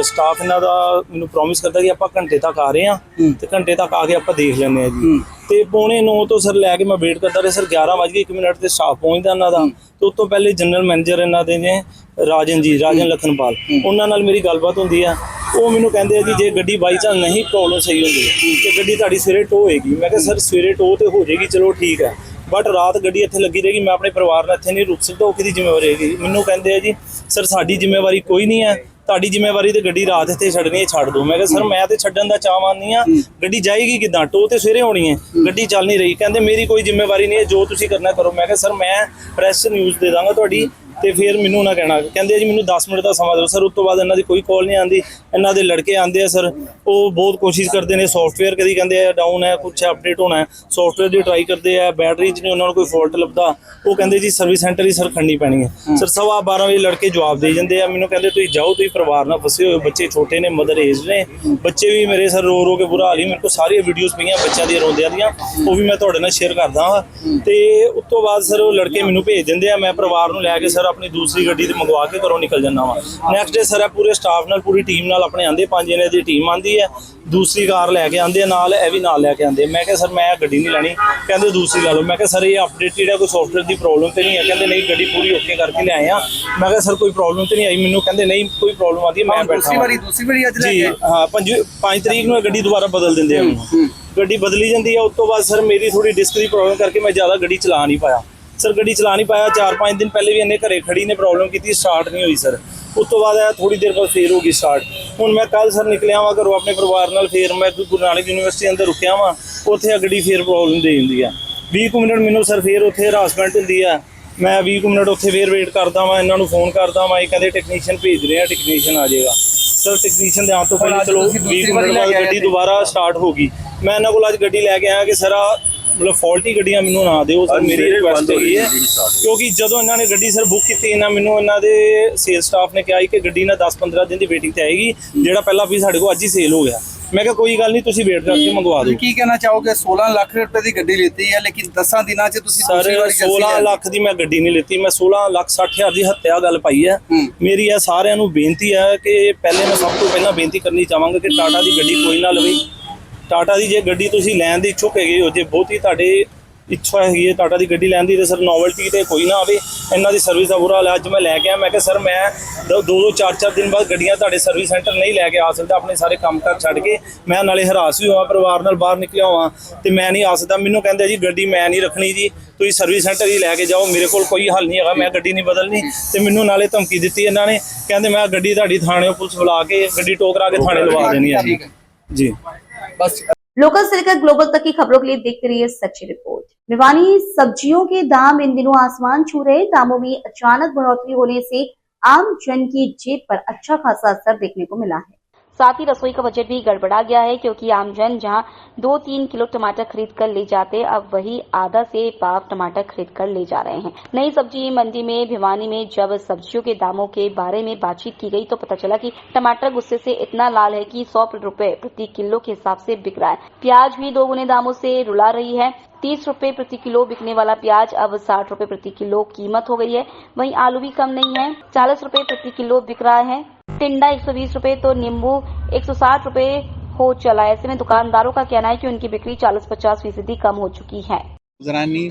ਸਟਾਫ ਇਹਨਾਂ ਦਾ ਮੈਨੂੰ ਪ੍ਰੋਮਿਸ ਕਰਦਾ ਕਿ ਆਪਾਂ ਘੰਟੇ ਤੱਕ ਆ ਰਹੇ ਹਾਂ ਤੇ ਘੰਟੇ ਤੱਕ ਆ ਕੇ ਆਪਾਂ ਦੇਖ ਲੈਂਦੇ ਆ ਜੀ ਤੇ 9:45 ਤੋਂ ਸਰ ਲੈ ਕੇ ਮੈਂ ਵੇਟ ਕਰਦਾ ਰਿਹਾ ਸਰ 11:01 ਤੇ ਸਟਾਫ ਪਹੁੰਚਦਾ ਇਹਨਾਂ ਦਾ ਤੇ ਉਸ ਤੋਂ ਪਹਿਲੇ ਜਨਰਲ ਮੈਨੇਜਰ ਇਹਨਾਂ ਦੇ ਨੇ ਰਾਜਨ ਲਖਨਪਾਲ ਉਹਨਾਂ ਨਾਲ ਮੇਰੀ ਗੱਲਬਾਤ ਹੁੰਦੀ ਆ ਉਹ ਮੈਨੂੰ ਕਹਿੰਦੇ ਆ ਜੀ ਜੇ ਗੱਡੀ ਬਾਈ ਚਾਂਸ ਨਹੀਂ ਪ੍ਰੋਬਲਮ ਸਹੀ ਹੁੰਦੀ ਤੇ ਗੱਡੀ ਤੁਹਾਡੀ ਸਵੇਰੇ ਟੋ ਹੋਏਗੀ ਮੈਂ ਕਿਹਾ ਸਰ ਸਵੇਰੇ ਟੋ ਤੇ ਹੋ ਜਾਏਗੀ ਚਲੋ ਠੀਕ ਹੈ ਬਟ ਰਾਤ ਗੱਡੀ ਇੱਥੇ ਲੱਗੀ ਰਹੇਗੀ ਮੈਂ ਆਪਣੇ ਪਰਿਵਾਰ ਨਾਲ ਇੱਥੇ ਨਹੀਂ ਰੁਕ ਸਕਦਾ ਉਹ ਕਿਹਦੀ ਜ਼ਿੰਮੇਵਾਰੀ ਹੈਗੀ ਮੈਨੂੰ ਕਹਿੰਦੇ ਆ ਜੀ ਸਰ ਸਾਡੀ ਜ਼ਿੰਮੇਵਾਰੀ ਕੋਈ ਨਹੀਂ ਹੈ ਤੁਹਾਡੀ ਜ਼ਿੰਮੇਵਾਰੀ ਤੇ ਗੱਡੀ ਰਾਤ ਇੱਥੇ ਛੱਡਣੀ ਹੈ ਛੱਡ ਦਿਓ ਮੈਂ ਕਿਹਾ ਸਰ ਮੈਂ ਤੇ ਛੱਡਣ ਦਾ ਚਾਹਵਾਨ ਨਹੀਂ ਆ ਗੱਡੀ ਜਾਏਗੀ ਕਿੱਦਾਂ ਟੋ ਤੇ ਸਵੇਰੇ ਹੋਣੀ ਹੈ ਗੱਡੀ ਚੱਲ ਨਹੀਂ ਰਹੀ ਕਹਿੰਦੇ ਮੇਰੀ ਕੋਈ ਜ਼ਿੰਮੇਵਾਰੀ ਨਹੀਂ ਹੈ ਜੋ ਤੁਸੀਂ ਕਰਨਾ ਕਰੋ ਮੈਂ ਕਿਹਾ ਸਰ ਮੈਂ ਪ੍ਰੈਸ ਨਿਊਜ਼ ਦੇ ਦਾਂਗਾ ਤੁਹਾਡੀ ਤੇ ਫਿਰ ਮੈਨੂੰ ਨਾ ਕਹਿਣਾ ਕਹਿੰਦੇ ਜੀ ਮੈਨੂੰ 10 ਮਿੰਟ ਦਾ ਸਮਾਂ ਦਿਓ ਸਰ ਉਸ ਤੋਂ ਬਾਅਦ ਇਹਨਾਂ ਦੀ ਕੋਈ ਕਾਲ ਨਹੀਂ ਆਉਂਦੀ ਇਹਨਾਂ ਦੇ ਲੜਕੇ ਆਉਂਦੇ ਆ ਸਰ ਉਹ ਬਹੁਤ ਕੋਸ਼ਿਸ਼ ਕਰਦੇ ਨੇ ਸੌਫਟਵੇਅਰ ਕਦੀ ਕਹਿੰਦੇ ਆ ਡਾਊਨ ਹੈ ਕੁਛ ਅਪਡੇਟ ਹੋਣਾ ਹੈ ਸੌਫਟਵੇਅਰ ਦੀ ਟਰਾਈ ਕਰਦੇ ਆ ਬੈਟਰੀ 'ਚ ਨਹੀਂ ਉਹਨਾਂ ਨੂੰ ਕੋਈ ਫਾਲਟ ਲੱਭਦਾ ਉਹ ਕਹਿੰਦੇ ਜੀ ਸਰਵਿਸ ਸੈਂਟਰ ਹੀ ਸਰ ਖੜਨੀ ਪੈਣੀ ਹੈ ਸਰ 12:15 ਵਜੇ ਲੜਕੇ ਜਵਾਬ ਦੇ ਜਾਂਦੇ ਆ ਮੈਨੂੰ ਕਹਿੰਦੇ ਤੁਸੀਂ ਜਾਓ ਤੁਸੀਂ ਪਰਿਵਾਰ ਨਾਲ ਫਸੇ ਹੋਏ ਬੱਚੇ ਛੋਟੇ ਨੇ ਮਦਰ ਏਜ ਨੇ ਬੱਚੇ ਵੀ ਮੇਰੇ ਸਰ ਰੋ ਕੇ ਬੁਰਾ ਹਾਲ ਹੀ ਮੇਰੇ ਕੋਲ ਸਾਰੀਆਂ ਵੀਡੀਓਜ਼ ਪਈਆਂ ਬੱਚਿਆਂ ਦੀਆਂ ਰੋਂਦਿਆਂ ਦੀਆਂ ਉਹ ਵੀ ਮੈਂ ਤੁਹਾਡੇ ਨਾਲ ਸ਼ੇਅਰ ਕਰਦਾ ਹਾਂ ਤੇ ਉਸ ਤੋਂ ਬਾਅਦ ਸਰ ਉਹ ਲੜਕੇ ਮੈਨੂੰ ਭੇਜ ਦਿੰਦੇ ਆ ਮੈਂ ਪਰਿਵਾਰ ਨੂੰ ਲੈ ਕੇ ਸਰ ਆਪਣੀ ਦੂਸਰੀ ਗੱਡੀ ਮੰਗਵਾ ਕੇ ਘਰੋਂ ਨਿਕਲ ਜਾਂਦਾ ਵਾ ਨੈਕਸਟ ਡੇ ਸਰ ਪੂਰੇ ਸਟਾਫ ਨਾਲ ਪੂਰੀ ਟੀਮ ਨਾਲ ਆਪਣੇ ਆਂਦੇ 5 ਜਣੇ ਦੀ ਟੀਮ ਆਂਦੀ ਹੈ ਦੂਸਰੀ ਕਾਰ ਲੈ ਕੇ ਆਂਦੇ ਨਾਲ ਇਹ ਵੀ ਨਾਲ ਲੈ ਕੇ ਆਂਦੇ ਮੈਂ ਕਿਹਾ ਸਰ ਮੈਂ ਗੱਡੀ ਨਹੀਂ ਲੈਣੀ ਕਹਿੰਦੇ ਦੂਸਰੀ ਲੈ ਲਓ ਮੈਂ ਕਿਹਾ ਸਰ ਇਹ ਅਪਡੇਟਡ ਹੈ ਕੋਈ ਸੌਫਟਵੇਅਰ ਦੀ ਪ੍ਰੋਬਲਮ ਤੇ ਨਹੀਂ ਹੈ ਕਹਿੰਦੇ ਨਹੀਂ ਗੱਡੀ ਪੂਰੀ ਓਕੇ ਕਰਕੇ ਲਿਆਏ ਆ ਮੈਂ ਕਿਹਾ ਸਰ ਕੋਈ ਪ੍ਰੋਬਲਮ ਤੇ ਨਹੀਂ ਆਈ ਮੈਨੂੰ ਕਹਿੰਦੇ ਨਹੀਂ ਕੋਈ ਪ੍ਰੋਬਲਮ ਆਦੀ ਮੈਂ ਬੈਠਾ ਦੂਸਰੀ ਵਾਰੀ ਅੱਜ ਲੈ ਜੀ ਹਾਂ 5 ਤਰੀਕ ਨੂੰ ਗੱਡੀ ਦੁਬਾਰਾ ਬਦਲ ਦਿੰਦੇ ਆ ਗੱਡੀ ਬਦਲੀ ਜਾਂਦੀ ਹੈ ਉਸ ਤੋਂ ਬਾਅਦ ਸਰ ਮੇਰੀ ਥੋੜੀ ਡਿਸਕ ਦੀ ਪ੍ਰੋਬਲਮ ਕਰਕੇ ਮੈਂ ਜ਼ਿਆਦਾ ਗੱਡੀ ਚਲਾ ਨਹੀਂ ਪਾਇਆ ਸਰ ਗੱਡੀ ਚਲਾ ਨਹੀਂ ਪਾਇਆ 4-5 ਦਿਨ ਪਹਿਲੇ ਵੀ ਇਹਨੇ ਘਰੇ ਖੜੀ ਨੇ ਪ੍ਰੋਬਲਮ ਕੀਤੀ ਸਟਾਰਟ ਨਹੀਂ ਹੋਈ ਸਰ ਉਸ ਤੋਂ ਬਾਅਦ ਇਹ ਥੋੜੀ ਦੇਰ ਬਾਅਦ ਫੇਰ ਹੋ ਗਈ ਸਟਾਰਟ ਹੁਣ ਮੈਂ ਕੱਲ ਸਰ ਨਿਕਲਿਆ ਵਾਂ ਘਰੋਂ ਆਪਣੇ ਪਰਿਵਾਰ ਨਾਲ ਫੇਰ ਮੈਂ ਗੁਰੂ ਨਾਨਕ ਯੂਨੀਵਰਸਿਟੀ ਅੰਦਰ ਰੁਕਿਆ ਵਾਂ ਉੱਥੇ ਗੱਡੀ ਫੇਰ ਪ੍ਰੋਬਲਮ ਦੇ ਦਿੰਦੀ ਆ 20 ਮਿੰਟ ਮੈਨੂੰ ਸਰ ਫੇਰ ਉੱਥੇ ਹਰਾਸਮੈਂਟ ਹੁੰਦੀ ਆ ਮੈਂ 20 ਮਿੰਟ ਉੱਥੇ ਫੇਰ ਵੇਟ ਕਰਦਾ ਵਾਂ ਇਹਨਾਂ ਨੂੰ ਫੋਨ ਕਰਦਾ ਵਾਂ ਇਹ ਕਹਿੰਦੇ ਟੈਕਨੀਸ਼ੀਅਨ ਭੇਜ ਰਹੇ ਆ ਟੈਕਨੀਸ਼ੀਅਨ ਆ ਜਾਏਗਾ ਸਰ ਟੈਕਨੀਸ਼ੀਅਨ ਦੇ ਆਉਣ ਤੋਂ ਪਹਿਲਾਂ ਚਲੋ 20 ਮਿੰਟ ਬਾਅਦ ਗੱਡੀ ਦੁਬਾਰਾ ਸਟਾਰਟ ਹੋ ਗਈ ਮੈਂ ਇਹਨਾਂ ਕੋਲ ਅੱਜ ਗੱਡੀ ਲੈ ਕੇ ਆਇਆ ਕਿ ਸਰ ਮਤਲਬ ਫਾਲਟੀ ਗੱਡੀਆਂ ਮੈਨੂੰ ਨਾ ਦਿਓ ਸਰ ਮੇਰੀ ਰਿਕੁਐਸਟ ਹੈਗੀ ਹੈ ਕਿਉਂਕਿ ਜਦੋਂ ਇਹਨਾਂ ਨੇ ਗੱਡੀ ਸਰ ਬੁੱਕ ਕੀਤੀ ਇਹਨਾਂ ਦੇ ਸੇਲ ਸਟਾਫ ਨੇ ਕਿਹਾ ਕਿ ਗੱਡੀ ਨਾ 10-15 ਦਿਨ ਦੀ ਵੇਟਿੰਗ ਤੇ ਆਏਗੀ ਜਿਹੜਾ ਪਹਿਲਾਂ ਵੀ ਸਾਡੇ ਕੋਲ ਅੱਜ ਹੀ ਸੇਲ ਹੋ ਗਿਆ ਮੈਂ ਕਿਹਾ ਕੋਈ ਗੱਲ ਨਹੀਂ ਤੁਸੀਂ ਵੇਟ ਕਰਕੇ ਮੰਗਵਾ ਦਿਓ ਕੀ ਕਹਿਣਾ ਚਾਹੋਗੇ 16 ਲੱਖ ਰੁਪਏ ਦੀ ਗੱਡੀ ਲਿੱਤੀ ਹੈ ਲੇਕਿਨ 10 ਦਿਨਾਂ 'ਚ ਤੁਸੀਂ ਸਰ 16 ਲੱਖ ਦੀ ਮੈਂ ਗੱਡੀ ਨਹੀਂ ਲਿੱਤੀ ਮੈਂ 16,60,000 ਦੀ ਹੱਤਿਆ ਗੱਲ ਪਾਈ ਹੈ ਮੇਰੀ ਇਹ ਸਾਰਿਆਂ ਨੂੰ ਬੇਨਤੀ ਹੈ ਕਿ ਪਹਿਲੇ ਮੈਂ ਸਭ ਤੋਂ ਪਹਿਲਾਂ ਬੇਨਤੀ ਕਰਨੀ ਚਾਹਾਂਗਾ ਕਿ ਟਾਟਾ ਦੀ ਗੱਡੀ ਕੋਈ ਨਾ ਲਵੇ ਟਾਟਾ ਦੀ ਜੇ ਗੱਡੀ ਤੁਸੀਂ ਲੈਣ ਦੀ ਇੱਛੁਕ ਹੈਗੇ ਹੋ ਜੇ ਬਹੁਤੀ ਤੁਹਾਡੇ ਇੱਛਾ ਹੈਗੀ ਹੈ ਟਾਟਾ ਦੀ ਗੱਡੀ ਲੈਣ ਦੀ ਤੇ ਸਰ ਨੋਵਲਟੀ ਤੇ ਕੋਈ ਨਾ ਆਵੇ ਇਹਨਾਂ ਦੀ ਸਰਵਿਸ ਦਾ ਬੁਰਾ ਹਾਲ ਹੈ ਅੱਜ ਮੈਂ ਲੈ ਕੇ ਆਇਆ ਮੈਂ ਕਿਹਾ ਸਰ ਮੈਂ 2-4 ਦਿਨ ਬਾਅਦ ਗੱਡੀਆਂ ਤੁਹਾਡੇ ਸਰਵਿਸ ਸੈਂਟਰ ਨਹੀਂ ਲੈ ਕੇ ਆ ਸਕਦਾ ਆਪਣੇ ਸਾਰੇ ਕੰਮ ਕਾਰ ਛੱਡ ਕੇ ਮੈਂ ਨਾਲੇ ਹਰਾਸ ਵੀ ਹੋਵਾਂ ਪਰਿਵਾਰ ਨਾਲ ਬਾਹਰ ਨਿਕਲਿਆ ਹੋਵਾਂ ਤੇ ਮੈਂ ਨਹੀਂ ਆ ਸਕਦਾ ਮੈਨੂੰ ਕਹਿੰਦੇ ਜੀ ਗੱਡੀ ਮੈਂ ਨਹੀਂ ਰੱਖਣੀ ਜੀ ਤੁਸੀਂ ਸਰਵਿਸ ਸੈਂਟਰ ਹੀ ਲੈ ਕੇ ਜਾਓ ਮੇਰੇ ਕੋਲ ਕੋਈ ਹੱਲ ਨਹੀਂ ਹੈਗਾ ਮੈਂ ਗੱਡੀ ਨਹੀਂ ਬਦਲਣੀ ਤੇ ਮੈਨੂੰ ਨਾਲੇ ਧਮਕੀ ਦਿੱਤੀ ਇਹਨਾਂ ਨੇ ਕਹਿੰਦੇ ਮੈਂ ਗੱਡੀ ਤੁਹਾਡੀ ਥਾਣੇ ਪੁਲਿਸ ਬੁਲਾ ਕੇ ਗੱਡੀ ਟੋ ਕਰਾ ਕੇ ਥਾਣੇ ਲਵਾ ਦੇਣੀ ਹੈ जी बस लोकल से लेकर ग्लोबल तक की खबरों के लिए देखते रहिए सच्ची रिपोर्ट। भिवानी सब्जियों के दाम इन दिनों आसमान छू रहे, दामों में अचानक बढ़ोतरी होने से आम जन की जेब पर अच्छा खासा असर देखने को मिला है। साथ ही रसोई का बजट भी गड़बड़ा गया है क्योंकि आमजन जहां 2-3 किलो टमाटर खरीद कर ले जाते अब वही आधा से पाव टमाटर खरीद कर ले जा रहे हैं। नई सब्जी मंडी में भिवानी में जब सब्जियों के दामों के बारे में बातचीत की गई तो पता चला कि टमाटर गुस्से से इतना लाल है कि 100 रुपए प्रति किलो के हिसाब से बिक रहा है। प्याज भी 2 गुने दामों से रुला रही है। 30 रुपए प्रति किलो बिकने वाला प्याज अब 60 रुपए प्रति किलो कीमत हो गई है। वहीं आलू भी कम नहीं है, 40 रुपए प्रति किलो बिक रहा है। टिंडा 120 रुपए तो नींबू 160 रुपए हो चला। ऐसे में दुकानदारों का कहना है कि उनकी बिक्री 40-50% कम हो चुकी है। गुजरानी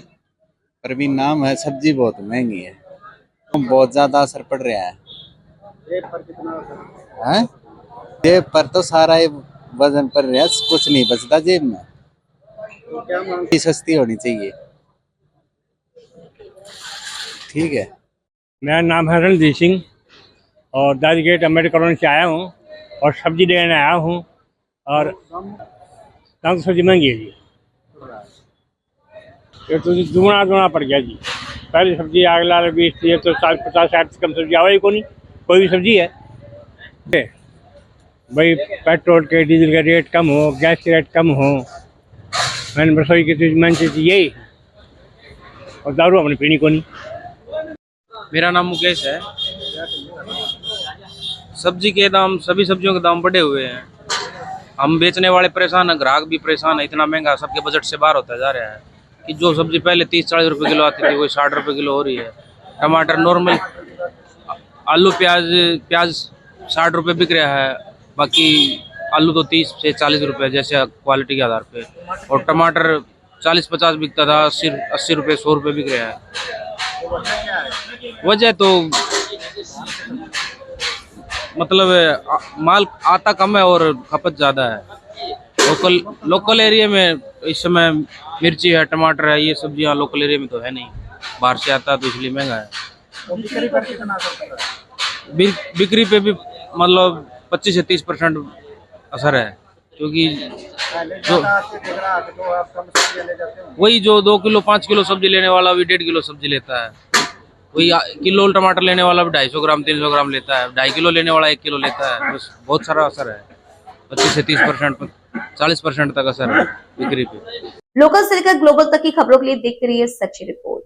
प्रवीण नाम है। सब्जी बहुत महंगी है, बहुत ज्यादा असर पड़ रहा है। जेब पर कितना असर है? जेब पर तो सारा ही वजन पर रहा, कुछ नहीं बचता जेब में। तो क्या मांग? सस्ती होनी चाहिए। ठीक है। मेरा नाम है रणजीत सिंह और दादीगेट अम्बेडकर कॉलोनी से आया हूँ और सब्जी लेने आया हूँ। और कम सब्जी महंगी है जी, ये तो दुगना पड़ गया जी। पहली सब्जी अगला 20 तो 50-60 से कम सब्जी आवे ही कोई भी सब्जी है भाई। पेट्रोल के डीजल का रेट कम हो, गैस के रेट कम हो, मैंने रसोई की चीज मैंने चीज यही, और दारू हमने पीनी को नहीं। मेरा नाम मुकेश है। सब्जी के दाम, सभी सब्जियों के दाम बढ़े हुए हैं। हम बेचने वाले परेशान हैं, ग्राहक भी परेशान है। इतना महंगा सबके बजट से बाहर होता जा रहा है कि जो सब्जी पहले 30-40 रुपए किलो आती थी वही 60 रुपए किलो हो रही है। टमाटर नॉर्मल, आलू प्याज 60 रुपए बिक रहा है, बाकी आलू तो 30 से 40 रुपए जैसे क्वालिटी के आधार पे। और टमाटर 40-50 बिकता था, 80 रुपए 100 रुपए बिक रहा है। वजह तो मतलब माल आता कम है और खपत ज़्यादा है। लोकल एरिया में इस समय मिर्ची है, टमाटर है, ये सब्जियां लोकल एरिया में तो है नहीं, बाहर से आता है तो इसलिए महंगा है। बिक्री पर कितना असर पड़ रहा है? बिक्री पे भी मतलब 25 से 30% असर है, क्योंकि वही जो 2 किलो 5 किलो सब्जी लेने वाला भी 1.5 किलो सब्जी लेता है, वही किलो टमाटर लेने वाला भी 250 ग्राम 300 ग्राम लेता है, 2.5 किलो लेने वाला 1 किलो लेता है। बस बहुत सारा असर है, 25 से 30% 40% तक असर है बिक्री पे। लोकल से लेकर ग्लोबल तक की खबरों के लिए देखते रहिए सच्ची रिपोर्ट।